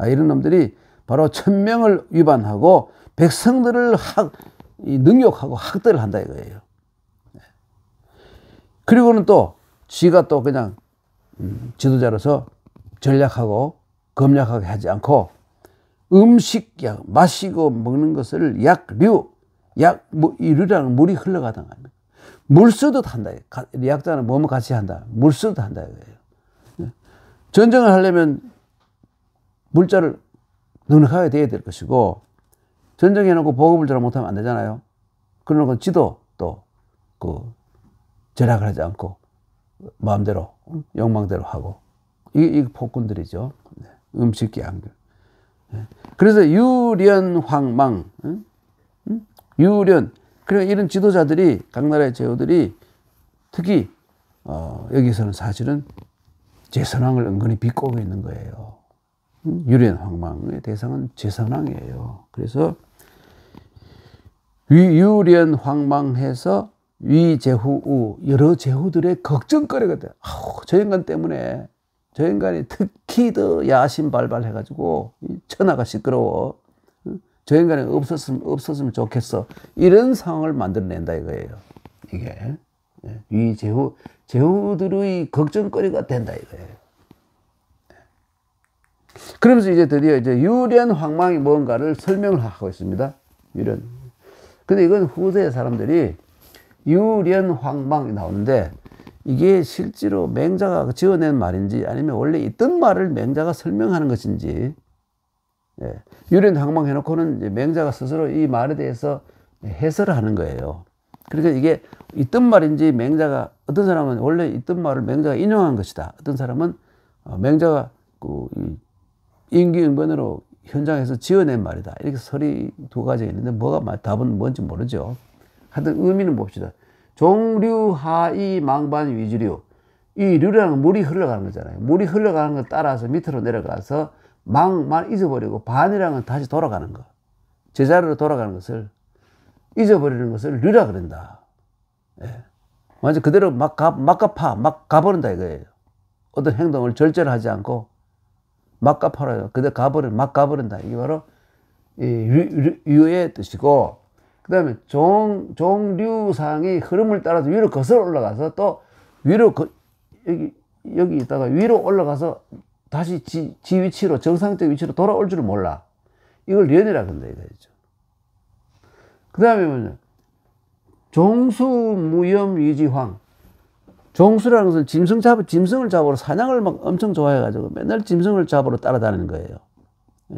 이런 놈들이 바로 천명을 위반하고 백성들을 능욕하고 학대를 한다 이거예요. 그리고는 또 지가 또 그냥 지도자로서 전략하고 검략하게 하지 않고 음식, 마시고 먹는 것을 이르라는 물이 흘러가던 겁니다. 물수도 한다. 약자는 뭐뭐 같이 한다. 물수도 한다 이거예요. 전쟁을 하려면 물자를 넉넉하게 돼야 될 것이고 전쟁해놓고 보급을 잘 못하면 안 되잖아요. 그러고 지도 또 절약을 하지 않고 마음대로 욕망대로 하고 이 폭군들이죠. 음식 양들. 그래서 유련황망, 유련. 그리고 이런 지도자들이 각 나라의 제후들이 특히 여기서는 사실은 제선왕을 은근히 비꼬고 있는 거예요. 유련황망의 대상은 제선왕이에요. 그래서 유련황망해서 위제후 여러 제후들의 걱정거리가 돼. 저 인간 때문에 저 인간이 특히 더 야심발발해가지고 천하가 시끄러워. 저 인간이 없었으면 좋겠어. 이런 상황을 만들어낸다 이거예요. 이게 위 제후들의 걱정거리가 된다 이거예요. 그러면서 이제 드디어 이제 유련황망이 뭔가를 설명을 하고 있습니다. 유련. 근데 이건 후세 사람들이 유련황망이 나오는데 이게 실제로 맹자가 지어낸 말인지 아니면 원래 있던 말을 맹자가 설명하는 것인지. 유련황망 해놓고는 이제 맹자가 스스로 이 말에 대해서 해설을 하는 거예요. 그러니까 이게 있던 말인지 맹자가 어떤 사람은 원래 있던 말을 맹자가 인용한 것이다. 어떤 사람은 맹자가 그 임기응변으로 현장에서 지어낸 말이다. 이렇게 설이 두 가지가 있는데 답은 뭔지 모르죠. 하여튼 의미는 봅시다. 종류하이 망반 위주류. 이 류라는 건 물이 흘러가는 거잖아요. 물이 흘러가는 걸 따라서 밑으로 내려가서 망만 잊어버리고 반이라는 건 다시 돌아가는 거. 제자리로 돌아가는 것을 잊어버리는 것을 류라 그런다. 완전 그대로 막 가버린다 이거예요. 어떤 행동을 절제를 하지 않고 막 가버려요. 그대로 막 가버린다. 이게 바로 유의 뜻이고, 그 다음에 종류상이 흐름을 따라서 위로 거슬러 올라가서 또 위로 여기 있다가 위로 올라가서 다시 지 위치로 정상적 위치로 돌아올 줄을 몰라. 이걸 련이라 그런다 이거죠. 그 다음에 뭐냐, 종수 무염 위지황. 종수라는 것은 짐승을 잡으러 사냥을 막 엄청 좋아해가지고 맨날 짐승을 잡으러 따라다니는 거예요.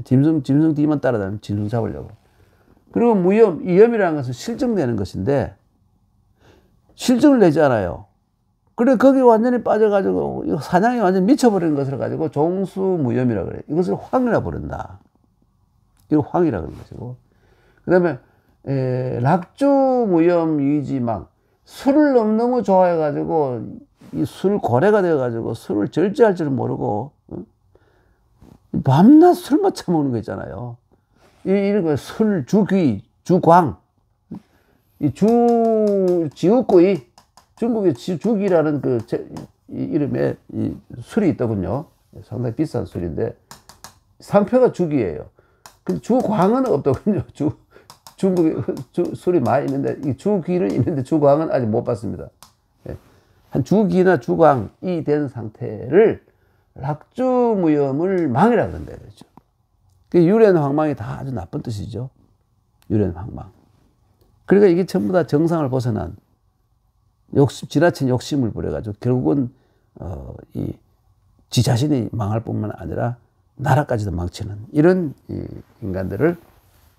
짐승 뒤만 따라다니면 짐승 잡으려고. 그리고 무염, 이 염이라는 것은 실증내는 것인데 실증을 내지 않아요. 그래 거기 완전히 빠져가지고 사냥이 완전히 미쳐버리는 것을 가지고 종수무염이라고 그래요. 이것을 황이라 부른다. 이거 황이라 그러는 것이고, 그 다음에 락주무염 위지망. 술을 너무 좋아해가지고 이 술 고래가 되어가지고 술을 절제할 줄 모르고 밤낮 술만 처먹는 거 있잖아요. 이런 거 술 주귀 주광, 이 지우꾸이, 중국의 주귀라는 그 이름에 이 술이 있더군요. 상당히 비싼 술인데 상표가 주귀예요. 근데 주광은 없더군요. 중국에 술이 많이 있는데 이 주귀는 있는데 주광은 아직 못 봤습니다. 한 주귀나 주광이 된 상태를 락주무염을 망이라 그런다 그러죠. 유련황망이 다 아주 나쁜 뜻이죠. 유련황망. 그러니까 이게 전부 다 정상을 벗어난 지나친 욕심을 부려가지고 결국은 지 자신이 망할 뿐만 아니라 나라까지도 망치는 이런 인간들을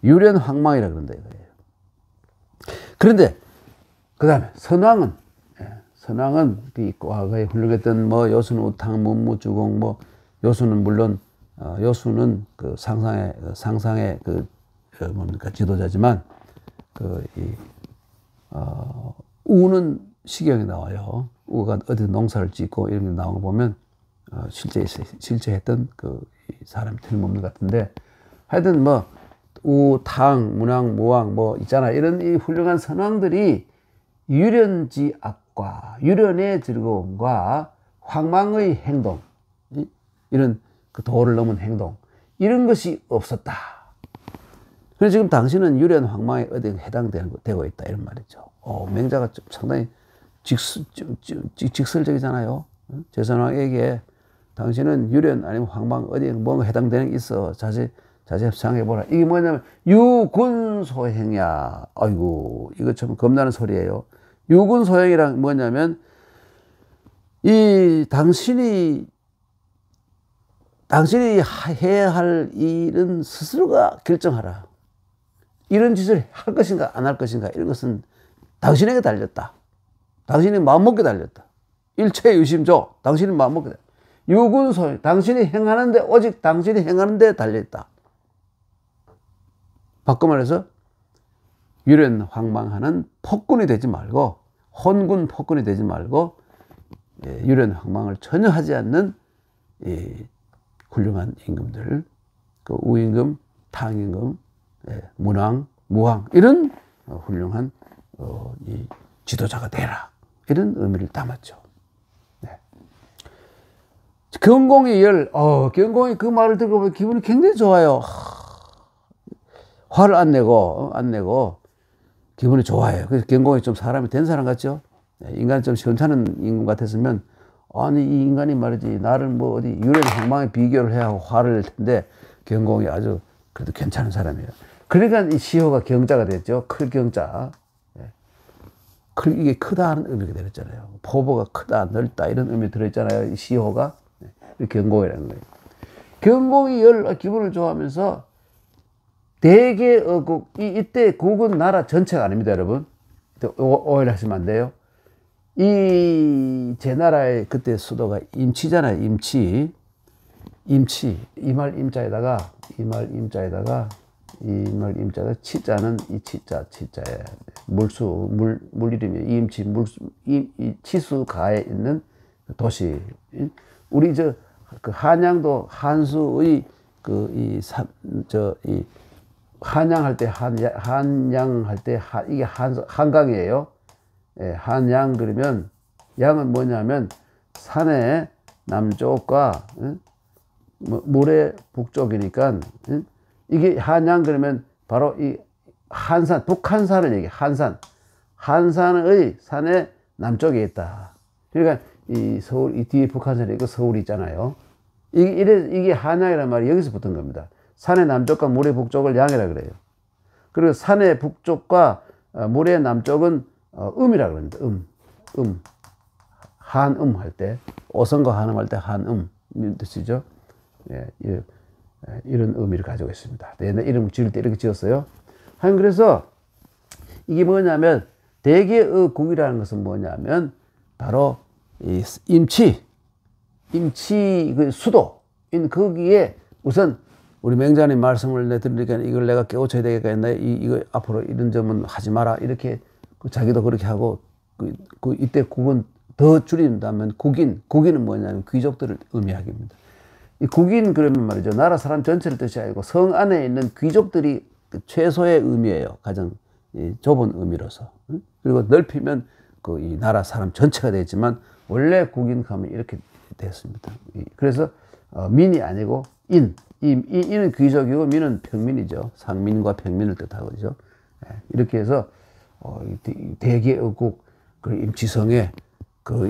유련황망이라 그런다 이거예요. 그런데 그 다음에 선왕은 과거에 훌륭했던 뭐 요순 우탕 문무주공 뭐 요순은 물론 요순은 그 상상의 뭡니까 지도자지만 우는 시경에 나와요. 우가 어디 농사를 짓고 이런 게 나오는 거 보면 실제 했던 그 사람이 틀림없는 것 같은데, 하여튼 뭐 우, 탕, 문왕, 무왕 뭐 있잖아. 이런 이 훌륭한 선왕들이 유련지 악과 유련의 즐거움과 황망의 행동, 이런 그 도를 넘은 행동, 이런 것이 없었다. 그래서 지금 당신은 유련 황망에 어디 해당되고 있다 이런 말이죠. 맹자가 좀 상당히 직설적이잖아요. 제선왕에게 당신은 유련 아니면 황망 어디에 뭔가 해당되는 게 있어. 자세히 생각해보라. 이게 뭐냐면 유군소행이야. 아이고 이거 참 겁나는 소리예요. 유군소행이란 뭐냐면 이 당신이 해야 할 일은 스스로가 결정하라. 이런 짓을 할 것인가 안 할 것인가 이런 것은 당신에게 달렸다. 당신이 마음먹게 달렸다. 일체 유심조. 당신이 마음먹게 달렸다. 유군소행. 당신이 행하는데 오직 당신이 행하는데 달려있다. 바꿔 말해서 유련황망하는 폭군이 되지 말고 혼군 폭군이 되지 말고 유련황망을 전혀 하지 않는 훌륭한 임금들, 그 우임금, 탕임금, 문왕, 무왕 이런 훌륭한 이 지도자가 되라 이런 의미를 담았죠. 네. 경공의 열, 경공이 그 말을 듣고 보면 기분이 굉장히 좋아요. 화를 안 내고 기분이 좋아요. 그래서 경공이 좀 사람이 된 사람 같죠? 인간이 좀 시원찮은 인간 같았으면, 아니, 이 인간이 말이지, 나를 뭐 어디 유령 황망에 비교를 해야 하고 화를 낼 텐데, 경공이 아주 그래도 괜찮은 사람이에요. 그러니까 이 시호가 경자가 됐죠. 클 경자. 이게 크다 하는 의미가 들었잖아요. 포보가 크다, 넓다, 이런 의미 들어있잖아요. 이 시호가. 경공이라는 거예요. 경공이 열, 기분을 좋아하면서, 대개의 국, 이때 국은 나라 전체가 아닙니다, 여러분. 오해를 하시면 안 돼요. 제 나라의 그때 수도가 임치잖아요, 임치. 이말 임자에다가 치자는 이 치자에 물 이름이에요. 임치, 이 치수가에 있는 도시. 우리 그 한양도 한수의 한양할 때 이게 한강이에요. 예, 한양 그러면 양은 뭐냐면 산의 남쪽과 물의 북쪽이니까 이게 한양 그러면 바로 이 한산, 북한산을 얘기해. 한산의 산의 남쪽에 있다. 그러니까 이 서울, 이 뒤에 북한산이 있고 서울이 있잖아요. 이게 한양이라는 말이 여기서 붙은 겁니다. 산의 남쪽과 물의 북쪽을 양이라 그래요. 그리고 산의 북쪽과 물의 남쪽은 음이라 그럽니다. 한음 할 때, 오성과 한음 할 때 한음 뜻이죠. 예, 이런 의미를 가지고 있습니다. 내 이름을 지을 때 이렇게 지었어요. 그래서 이게 뭐냐면 대개의 국이라는 것은 뭐냐면 바로 이 임치 그 수도인 거기에 우선 우리 맹자님 말씀을 들으니까 이걸 내가 깨우쳐야 되겠다. 이거 앞으로 이런 점은 하지 마라. 이렇게 자기도 그렇게 하고 이때 국은 더 줄인다면 국인은 뭐냐면 귀족들을 의미하기입니다. 이 국인 그러면 말이죠. 나라 사람 전체를 뜻이 아니고 성 안에 있는 귀족들이 최소의 의미예요. 가장 좁은 의미로서. 그리고 넓히면 이 나라 사람 전체가 되겠지만 원래 국인 하면 이렇게 됐습니다. 그래서 민이 아니고 인은 귀족이고 민은 평민이죠. 상민과 평민을 뜻하고죠. 이렇게 해서 대개의 국 임치성에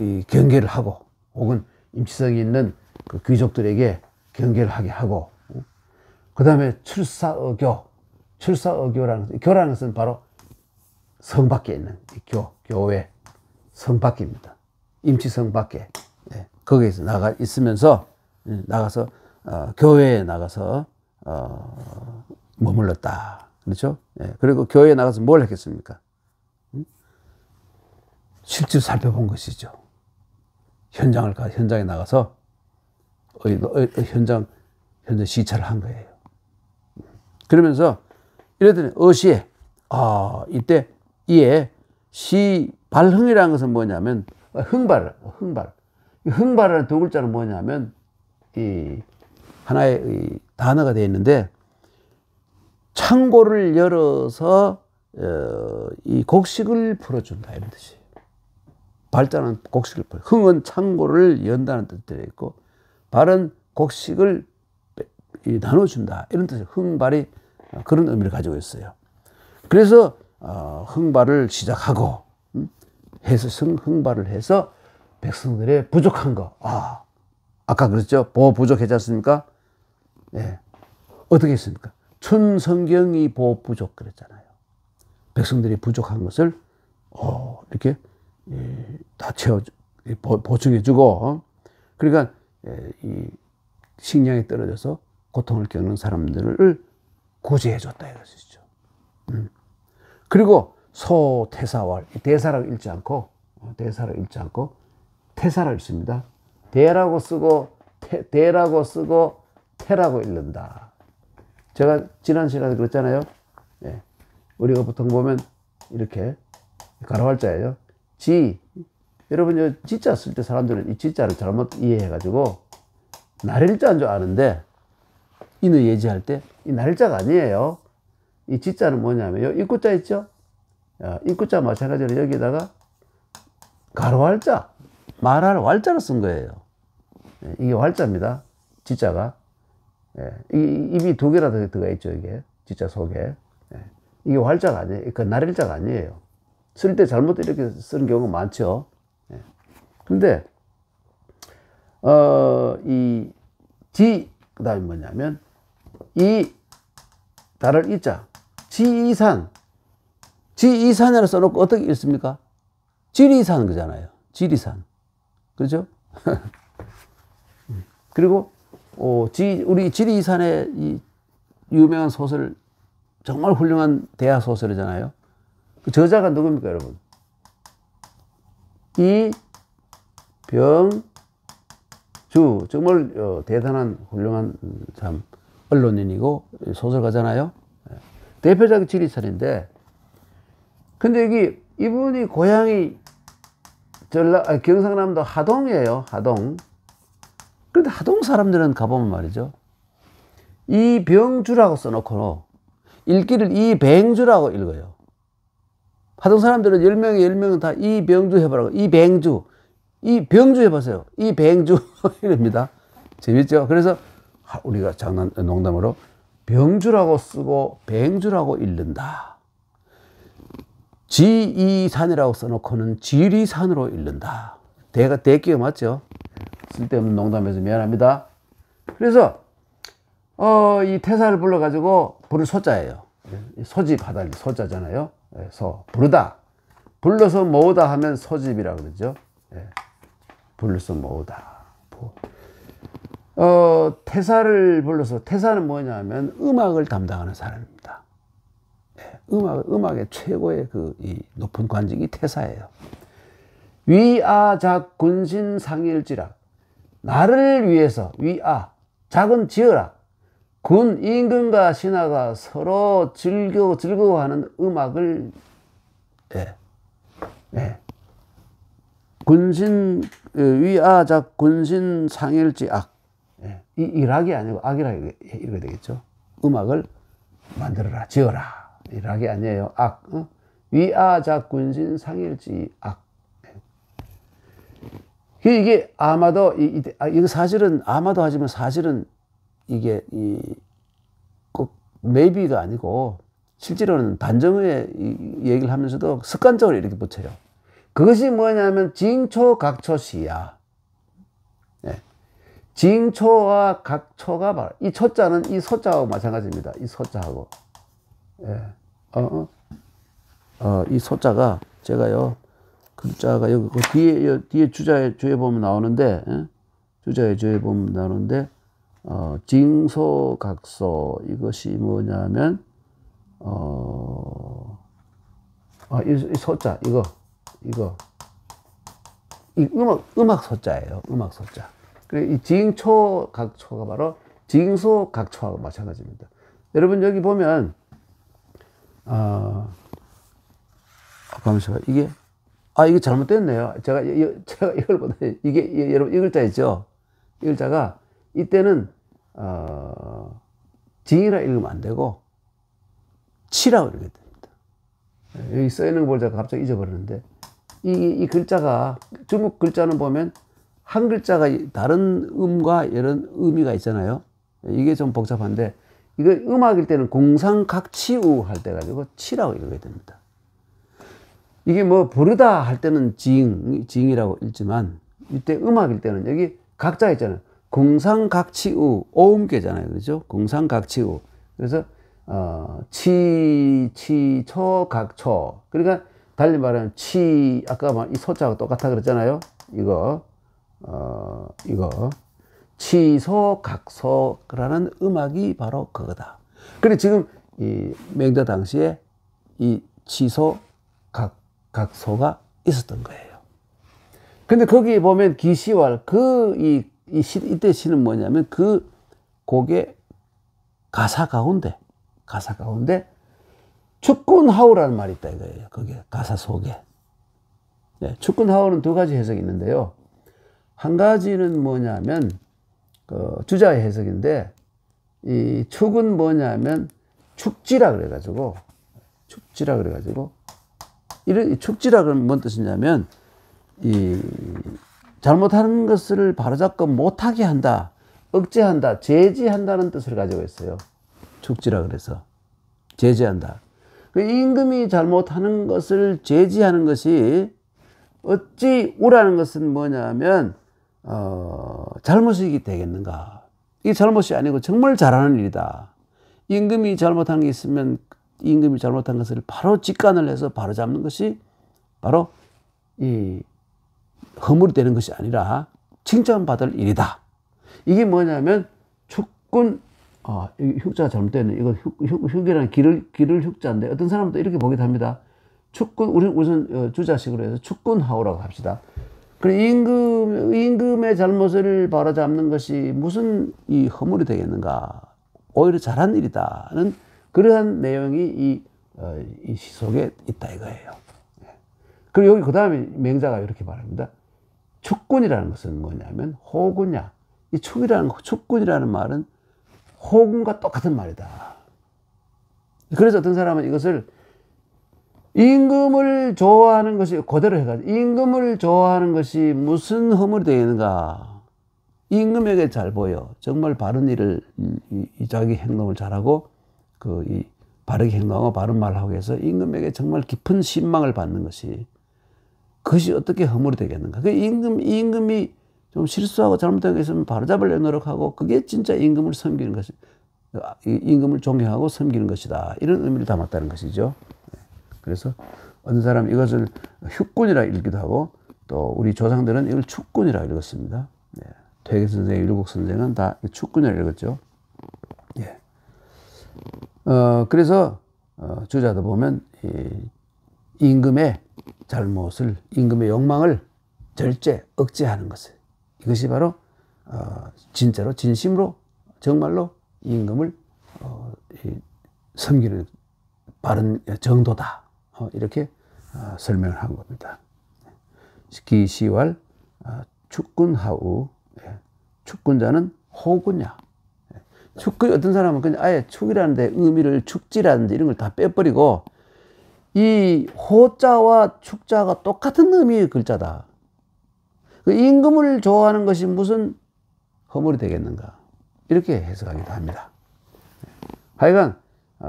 이 경계를 하고 혹은 임치성이 있는 그 귀족들에게 경계를 하게 하고 그 다음에 출사의교라는 것은 바로 성 밖에 있는 교회 성 밖입니다. 임치성 밖에 거기에서 나가서 교회에 나가서 머물렀다. 그렇죠? 그리고 교회에 나가서 뭘 했겠습니까? 실제로 살펴본 것이죠. 현장에 나가서 현장 시찰을 한 거예요. 그러면서 이랬더니 어시에 이때 이에 시발흥이라는 것은 뭐냐면 흥발이라는 두 글자는 뭐냐면 이 하나의 단어가 되어 있는데 창고를 열어서 이 곡식을 풀어준다 이런 뜻이에요. 발자는 곡식을 풀어. 흥은 창고를 연다는 뜻이 되어 있고 발은 곡식을 나눠준다 이런 뜻이에요. 흥발이 그런 의미를 가지고 있어요. 그래서 흥발을 시작하고 흥발을 해서 백성들의 부족한 거 아까 그랬죠. 보호 부족했지 않습니까? 네. 어떻게 했습니까? 춘성경이 보호 부족 그랬잖아요. 백성들이 부족한 것을 이렇게 다 보충해주고 그러니까 이 식량이 떨어져서 고통을 겪는 사람들을 구제해줬다 이것이죠. 그리고 소태사왈 대사라고 읽지 않고 태사라고 읽습니다. 대라고 쓰고 태라고 읽는다. 제가 지난 시간에 그랬잖아요. 우리가 보통 보면 이렇게 가로할자예요. 여러분 지자 쓸 때 사람들은 이 지자를 잘못 이해해가지고 날일자인 줄 아는데 인을 예지할 때 이 날일자가 아니에요. 이 지자는 뭐냐면 입구자 있죠. 입구자 마찬가지로 여기다가 가로할자 말할 왈자를 쓴 거예요. 이게 활자입니다. 지자가. 예, 입이 두 개라도 들어가 있죠, 이게. 지자 속에. 예, 이게 활자가 아니에요. 그 날일자가 아니에요. 쓸 때 잘못 이렇게 쓰는 경우가 많죠. 예. 근데, 그 다음에 뭐냐면, 달을 이자. 지이산. 지이산이라고 써놓고 어떻게 읽습니까? 지리산 그잖아요. 지리산. 그렇죠? 그리고, 우리 지리산의 이 유명한 소설, 정말 훌륭한 대하 소설이잖아요. 그 저자가 누굽니까, 여러분? 이병주. 정말 대단한 훌륭한 참 언론인이고 소설가잖아요. 대표작이 지리산인데, 근데 이분이 고향이 경상남도 하동이에요, 하동. 그런데 하동 사람들은 가보면 말이죠. 이병주라고 써놓고 읽기를 이뱅주라고 읽어요. 하동 사람들은 10명은 다 이병주 해보라고. 이뱅주. 이병주 해보세요. 이뱅주. 이럽니다. 재밌죠? 그래서 우리가 농담으로 병주라고 쓰고 뱅주라고 읽는다. 지이산이라고 써놓고는 지리산으로 읽는다. 대끼가 맞죠? 쓸데없는 농담에서 미안합니다. 그래서 이 태사를 불러가지고 부를 소자예요. 소집하다 소자잖아요. 부르다. 불러서 모으다 하면 소집이라고 그러죠. 불러서 모으다. 태사를 불러서, 태사는 뭐냐면 음악을 담당하는 사람입니다. 음악의 최고의 이 높은 관직이 태사예요. 위아작 군신 상일지라. 나를 위해서 작은 지어라. 군 임금과 신하가 서로 즐거워하는 음악을 군신 위아작 군신 상일지악. 이 락이 아니고 악이라 이렇게 되겠죠. 음악을 만들어라, 지어라. 이 락이 아니에요. 악. 위아작 군신 상일지악. 이게 아마도 이거 사실은 아마도 하지만 사실은 이게 꼭 maybe가 아니고 실제로는 단정의 얘기를 하면서도 습관적으로 이렇게 붙여요. 그것이 뭐냐면 징초각초시야. 징초와 각초가 바로 이 초자는 이 소자하고 마찬가지입니다. 이 소자하고. 이 소자가 제가요. 글자가 여기 뒤에 주에 보면 나오는데, 주에 보면 나오는데, 징소각소 이것이 뭐냐면 이 소자 이 음악 소자예요. 음악 소자. 그래 이 징초각초가 바로 징소각초하고 마찬가지입니다. 여러분 여기 보면 잠시만 이게 잘못됐네요. 제가 이걸 보다 이게 여러분 이 글자 있죠. 이 글자가 이때는 징이라 읽으면 안 되고 치라고 읽어야 됩니다. 여기 써 있는 걸 제가 갑자기 잊어버렸는데 이 글자가 중국 글자는 보면 한 글자가 다른 음과 이런 의미가 있잖아요. 이게 좀 복잡한데 이거 음악일 때는 공상각치우 할 때 가지고 치라고 읽어야 됩니다. 이게 뭐 부르다 할 때는 징이라고 읽지만 이때 음악일 때는 여기 각자 있잖아요. 공상각치우 오음계잖아요. 그렇죠? 공상각치우. 그래서 초, 각초. 그러니까 달리 말하면 아까 이 소자하고 똑같아 그랬잖아요. 이거 치소, 각소라는 음악이 바로 그거다. 그래 지금 이 명자 당시에 이 치소, 각소가 있었던 거예요. 근데 거기 보면 기시왈 이때 시는 뭐냐면 그 곡의 가사 가운데 축군하우라는 말이 있다 이거예요. 거기에 가사 속에. 축군하우는 두 가지 해석이 있는데요. 한 가지는 뭐냐면 주자의 해석인데 이 축은 뭐냐면 축지라 그래가지고 이런 축지라 그러면 뭔 뜻이냐면 잘못하는 것을 바로잡고 못하게 한다, 억제한다, 제지한다는 뜻을 가지고 있어요. 축지라 그래서 제지한다. 그 임금이 잘못하는 것을 제지하는 것이 어찌 우라는 것은 뭐냐면 잘못이기 되겠는가. 이게 잘못이 아니고 정말 잘하는 일이다. 임금이 잘못한 게 있으면 임금이 잘못한 것을 바로 직관을 해서 바로 잡는 것이 바로 이 허물이 되는 것이 아니라 칭찬받을 일이다. 이게 뭐냐면 축군, 흉자가 잘못되는, 이거 흉이라는 기를 흉자인데 어떤 사람도 이렇게 보기도 합니다. 축군, 우리는 우선 주자식으로 해서 축군하오라고 합시다. 임금의 잘못을 바로잡는 것이 무슨 이 허물이 되겠는가. 오히려 잘한 일이다는 그러한 내용이 이 시 속에 있다 이거예요. 그리고 여기 그 다음에 맹자가 이렇게 말합니다. 축군이라는 것은 뭐냐면 호군야. 이 축군이라는 말은 호군과 똑같은 말이다. 그래서 어떤 사람은 이것을 임금을 좋아하는 것이 그대로 해가지고 임금을 좋아하는 것이 무슨 허물이 되겠는가. 임금에게 잘 보여. 정말 바른 일을 자기 행동을 잘하고 바르게 행동하고 바른 말을 하고 해서 임금에게 정말 깊은 신망을 받는 것이 그것이 어떻게 허물이 되겠는가. 그 임금이 좀 실수하고 잘못된 게 있으면 바로잡으려고 노력하고 그게 진짜 임금을 섬기는 것이 임금을 존경하고 섬기는 것이다. 이런 의미를 담았다는 것이죠. 그래서 어느 사람 이것을 흉군이라 읽기도 하고 또 우리 조상들은 이걸 축군이라 읽었습니다. 퇴계 선생, 율곡 선생은 다 축군이라 읽었죠. 예. 그래서 주자도 보면 임금의 잘못을, 임금의 욕망을 절제, 억제하는 것을, 이것이 바로 진짜로 진심으로 정말로 임금을 섬기는 바른 정도다. 이렇게 설명을 한 겁니다. 기시왈 축군하우. 축군자는 호군야. 축군, 어떤 사람은 그냥 아예 축이라는데 의미를 축지라든지 이런 걸 다 빼버리고 이 호자와 축자가 똑같은 의미의 글자다. 그 임금을 좋아하는 것이 무슨 허물이 되겠는가. 이렇게 해석하기도 합니다. 하여간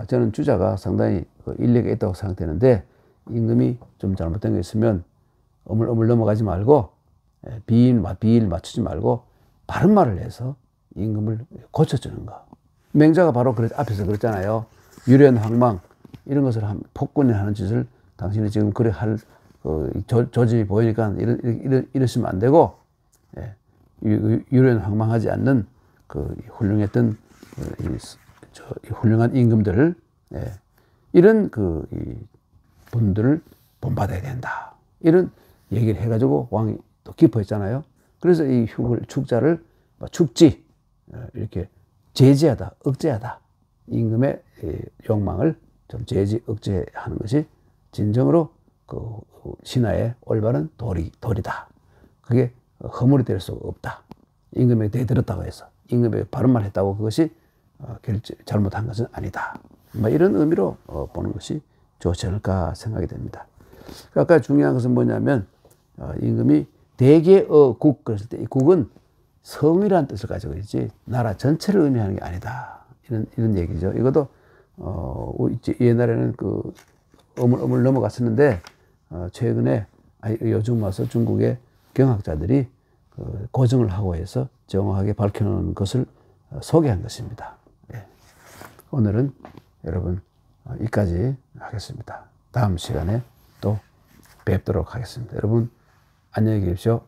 저는 주자가 상당히 일리가 있다고 생각되는데 임금이 좀 잘못된 게 있으면 어물어물 넘어가지 말고 비일 맞추지 말고 바른 말을 해서 임금을 고쳐주는 거. 맹자가 바로 앞에서 그랬잖아요. 유련황망 이런 것을 폭군이 하는 짓을 당신이 지금 그래 할 조짐이 보이니까 이러시면 안 되고 유련황망하지 않는 훌륭했던 훌륭한 임금들을 이런 분들을 본받아야 된다. 이런 얘기를 해가지고 왕이 또 기뻐했잖아요. 그래서 이 축자를 축지 이렇게 제지하다, 억제하다. 임금의 욕망을 좀 제지, 억제하는 것이 진정으로 신하의 올바른 도리다. 그게 허물이 될 수가 없다. 임금에게 대들었다고 해서 임금에게 바른 말 했다고 그것이 잘못한 것은 아니다. 이런 의미로 보는 것이 좋지 않을까 생각이 됩니다. 아까 중요한 것은 뭐냐면 임금이 대계국 그랬을 때 이 국은 성이라는 뜻을 가지고 있지 나라 전체를 의미하는 게 아니다. 이런 얘기죠. 이것도 옛날에는 어물 넘어갔었는데 최근에 요즘 와서 중국의 경학자들이 고증을 하고 해서 정확하게 밝혀놓은 것을 소개한 것입니다. 오늘은 여러분 여기까지 하겠습니다. 다음 시간에 또 뵙도록 하겠습니다. 여러분 안녕히 계십시오.